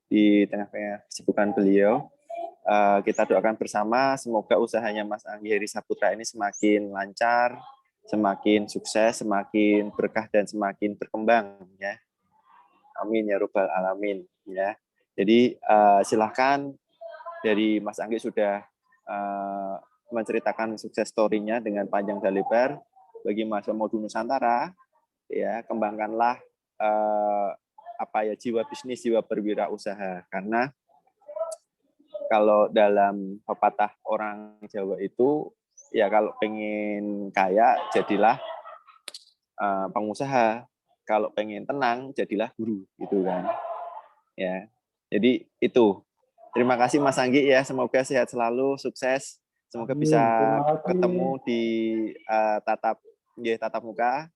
di tengah-tengah kesibukan beliau. Kita doakan bersama semoga usahanya Mas Anggi Heri Saputra ini semakin lancar, semakin sukses, semakin berkah dan semakin berkembang ya. Amin ya rabbal alamin ya. Jadi silahkan dari Mas Anggi sudah menceritakan sukses story-nya dengan panjang dan lebar bagi mahasiswa Modul Nusantara ya, kembangkanlah jiwa bisnis, jiwa berwirausaha, karena kalau dalam pepatah orang Jawa itu ya kalau pengen kaya jadilah pengusaha, kalau pengen tenang jadilah guru gitu kan ya. Jadi itu, terima kasih Mas Anggi ya, semoga sehat selalu, sukses, semoga bisa ketemu di tatap muka.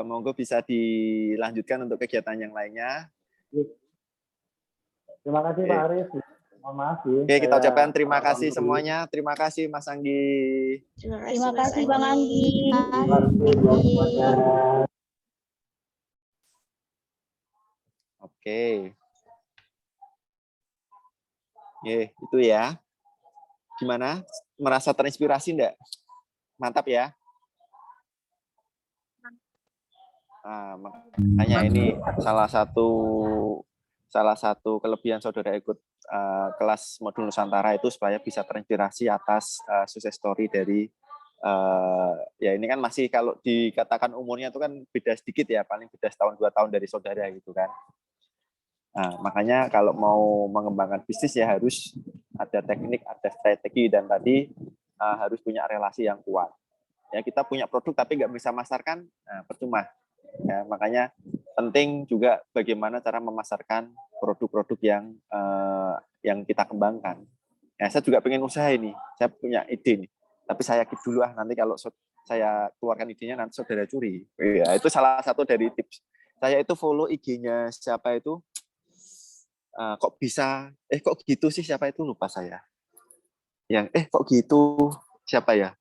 Monggo bisa dilanjutkan untuk kegiatan yang lainnya. Terima kasih Pak Arief. Mohon maaf ya. Oke, kita ucapkan terima kasih semuanya. Terima kasih Mas Anggi. Terima kasih Bang Anggi. Oke. Itu ya. Gimana? Merasa terinspirasi enggak? Mantap ya. Makanya ini salah satu kelebihan saudara ikut kelas Modul Nusantara itu supaya bisa terinspirasi atas sukses story dari ya ini kan masih kalau dikatakan umurnya itu kan beda sedikit ya, paling beda setahun 2 tahun dari saudara gitu kan. Nah, makanya kalau mau mengembangkan bisnis ya harus ada teknik, ada strategi, dan tadi harus punya relasi yang kuat. Ya, kita punya produk tapi nggak bisa masarkan, percuma. Ya, makanya penting juga bagaimana cara memasarkan produk-produk yang kita kembangkan. Nah, saya juga pengen usaha ini. Saya punya ide nih. Tapi saya keep dulu nanti kalau saya keluarkan idenya nanti saudara curi. Ya, itu salah satu dari tips. Saya itu follow IG-nya siapa itu? Kok gitu sih, siapa itu, lupa saya. Kok gitu, siapa ya?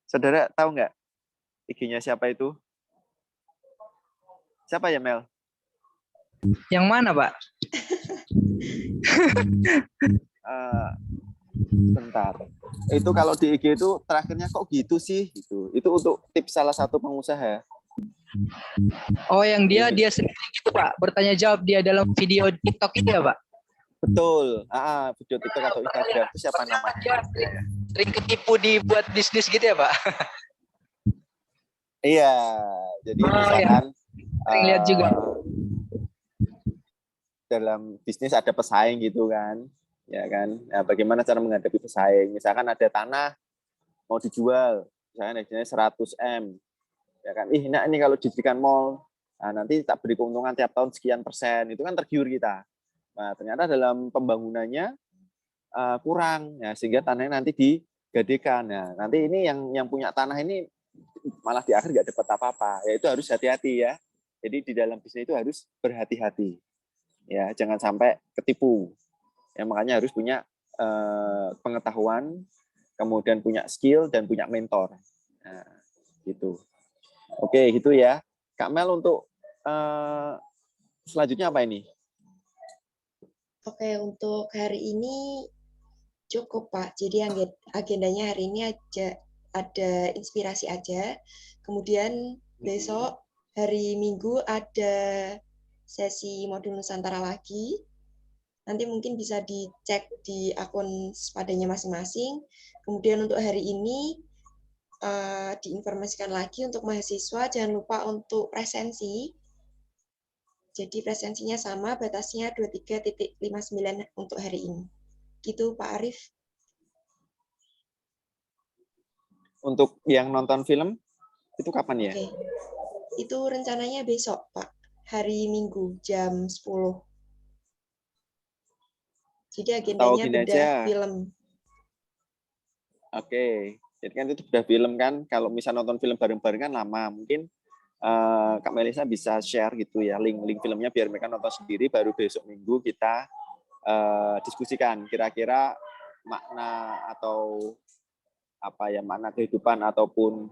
Saudara tahu nggak IG-nya siapa itu? Siapa ya, Mel? Yang mana, Pak? Bentar. Itu kalau di IG itu terakhirnya kok gitu sih? Itu untuk tips salah satu pengusaha. Oh, yang dia sendiri gitu, Pak. Bertanya jawab dia dalam video TikTok itu ya, Pak? Betul. Video TikTok atau Instagram itu siapa namanya? Sering ketipu dibuat bisnis gitu ya, Pak? Iya. Jadi misalkan sering lihat juga. Dalam bisnis ada pesaing gitu kan, ya kan. Nah, bagaimana cara menghadapi pesaing? Misalkan ada tanah mau dijual, misalkan harganya 100 M, ya kan. Ini kalau dijadikan mall, nah, nanti tak beri keuntungan tiap tahun sekian %, itu kan tergiur kita. Nah, ternyata dalam pembangunannya kurang, ya, sehingga tanahnya nanti digadekan. Nah, nanti ini yang punya tanah ini malah di akhir nggak dapat apa-apa. Ya, itu harus hati-hati ya. Jadi di dalam bisnis itu harus berhati-hati. Ya, jangan sampai ketipu. Ya, makanya harus punya pengetahuan, kemudian punya skill dan punya mentor. Nah, gitu. Oke, gitu ya. Kak Mel, untuk selanjutnya apa ini? Oke, untuk hari ini cukup, Pak. Jadi agendanya hari ini ada inspirasi aja. Kemudian besok hari Minggu ada sesi modul Nusantara lagi. Nanti mungkin bisa dicek di akun sepadanya masing-masing. Kemudian untuk hari ini diinformasikan lagi untuk mahasiswa, jangan lupa untuk presensi. Jadi presensinya sama, batasnya 23.59 untuk hari ini. Gitu, Pak Arif. Untuk yang nonton film, itu kapan ya? Oke. Itu rencananya besok, Pak. Hari Minggu, jam 10. Jadi agendanya bedah film. Oke. Jadi kan itu bedah film kan, kalau misal nonton film bareng-bareng kan lama. Mungkin Kak Melisa bisa share gitu ya, link filmnya biar mereka nonton sendiri, baru besok Minggu kita diskusikan kira-kira makna atau apa ya, makna kehidupan ataupun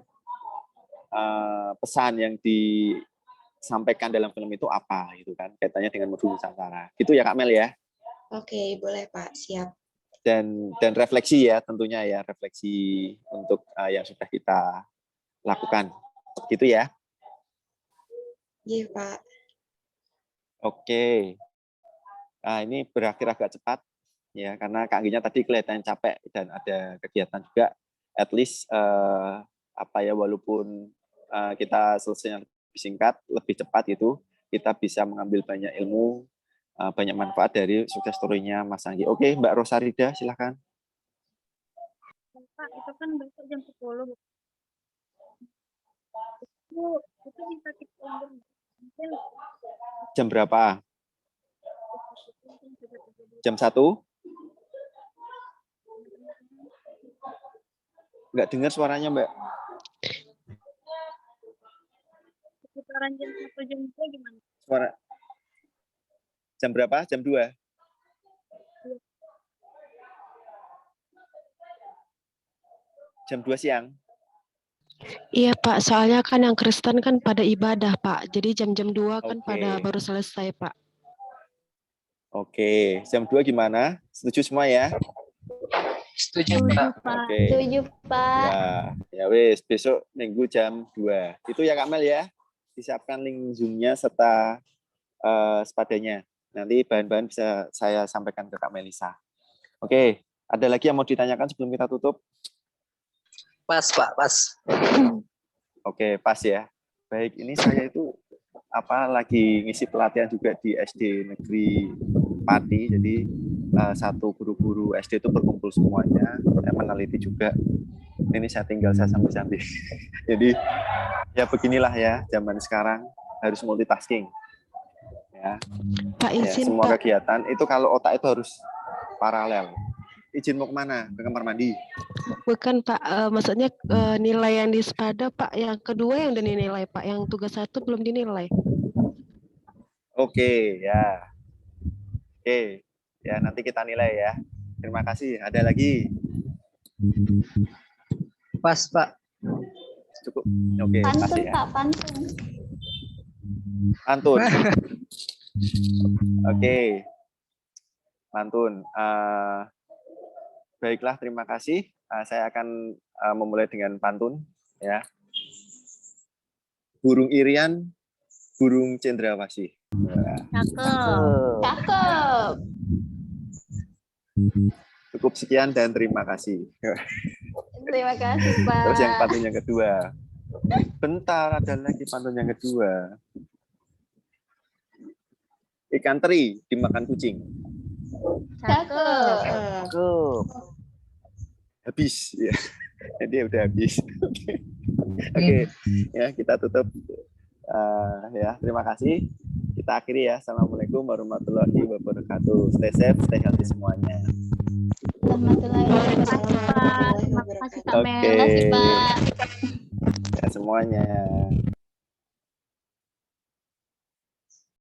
pesan yang disampaikan dalam film itu apa gitu kan, kaitannya dengan modul Nusantara. Gitu ya Kak Mel ya. Oke, boleh Pak, siap. Dan refleksi ya tentunya ya, refleksi untuk yang sudah kita lakukan. Gitu ya. Iya, Pak. Oke. Nah, ini berakhir agak cepat ya, karena Kak Angginya tadi kelihatan capek dan ada kegiatan juga. At least walaupun kita selesainya lebih singkat, lebih cepat itu, kita bisa mengambil banyak ilmu, banyak manfaat dari sukses story-nya Mas Anggi. Oke, Mbak Rosarida, silakan. Pak, itu kan besok jam 10. Itu bisa kita undur. Jam berapa? Jam 1? Nggak dengar suaranya, Mbak. Sekitaran jam 1, jam 2 gimana? Suara. Jam berapa? Jam 2? Jam 2 siang? Iya Pak, soalnya kan yang Kristen kan pada ibadah Pak, jadi jam-jam 2 kan pada baru selesai Pak. Oke, jam 2 gimana? Setuju semua ya? Setuju Pak. Oke. Setuju Pak. Ya wis, besok Minggu jam 2. Itu ya Kak Mel ya? Disiapkan link Zoom-nya serta sepadanya. Nanti bahan-bahan bisa saya sampaikan ke Kak Melisa. Oke, ada lagi yang mau ditanyakan sebelum kita tutup? Pas Pak, pas. Oke, pas ya. Baik, ini saya itu lagi ngisi pelatihan juga di SD Negeri Pati. Jadi satu guru-guru SD itu berkumpul semuanya. Saya meneliti juga. Ini saya tinggal saya sambil-sambil. Jadi ya beginilah ya, zaman sekarang harus multitasking. Ya, ya. Pak Ya, izin semua Pak. kegiatan itu kalau otak itu harus paralel. Izin mau kemana? Ke kamar mandi? Bukan Pak, maksudnya nilai yang di SPADA Pak, yang kedua yang udah dinilai Pak, yang tugas 1 belum dinilai. Oke, ya. Oke, ya nanti kita nilai ya. Terima kasih. Ada lagi? Pas, Pak. Cukup. Oke, Pantun, kasih ya. Pak, pantun. Pantun. Oke. Pantun. Baiklah, terima kasih. Saya akan memulai dengan pantun ya. Burung irian, burung cendrawasih. Cakep. Cakep. Cukup sekian dan terima kasih. Terima kasih, Pak. Terus yang pantun yang kedua. Bentar, ada lagi pantun yang kedua. Ikan teri dimakan kucing. Cakep. Cakep. Habis ya. Jadi udah habis. Oke, ya kita tutup. Ya, terima kasih. Kita akhiri ya. Assalamualaikum warahmatullahi wabarakatuh. Stay safe, stay healthy semuanya. Warahmatullahi wabarakatuh. Warahmatullahi wabarakatuh. Terima kasih, Pak. Ya semuanya.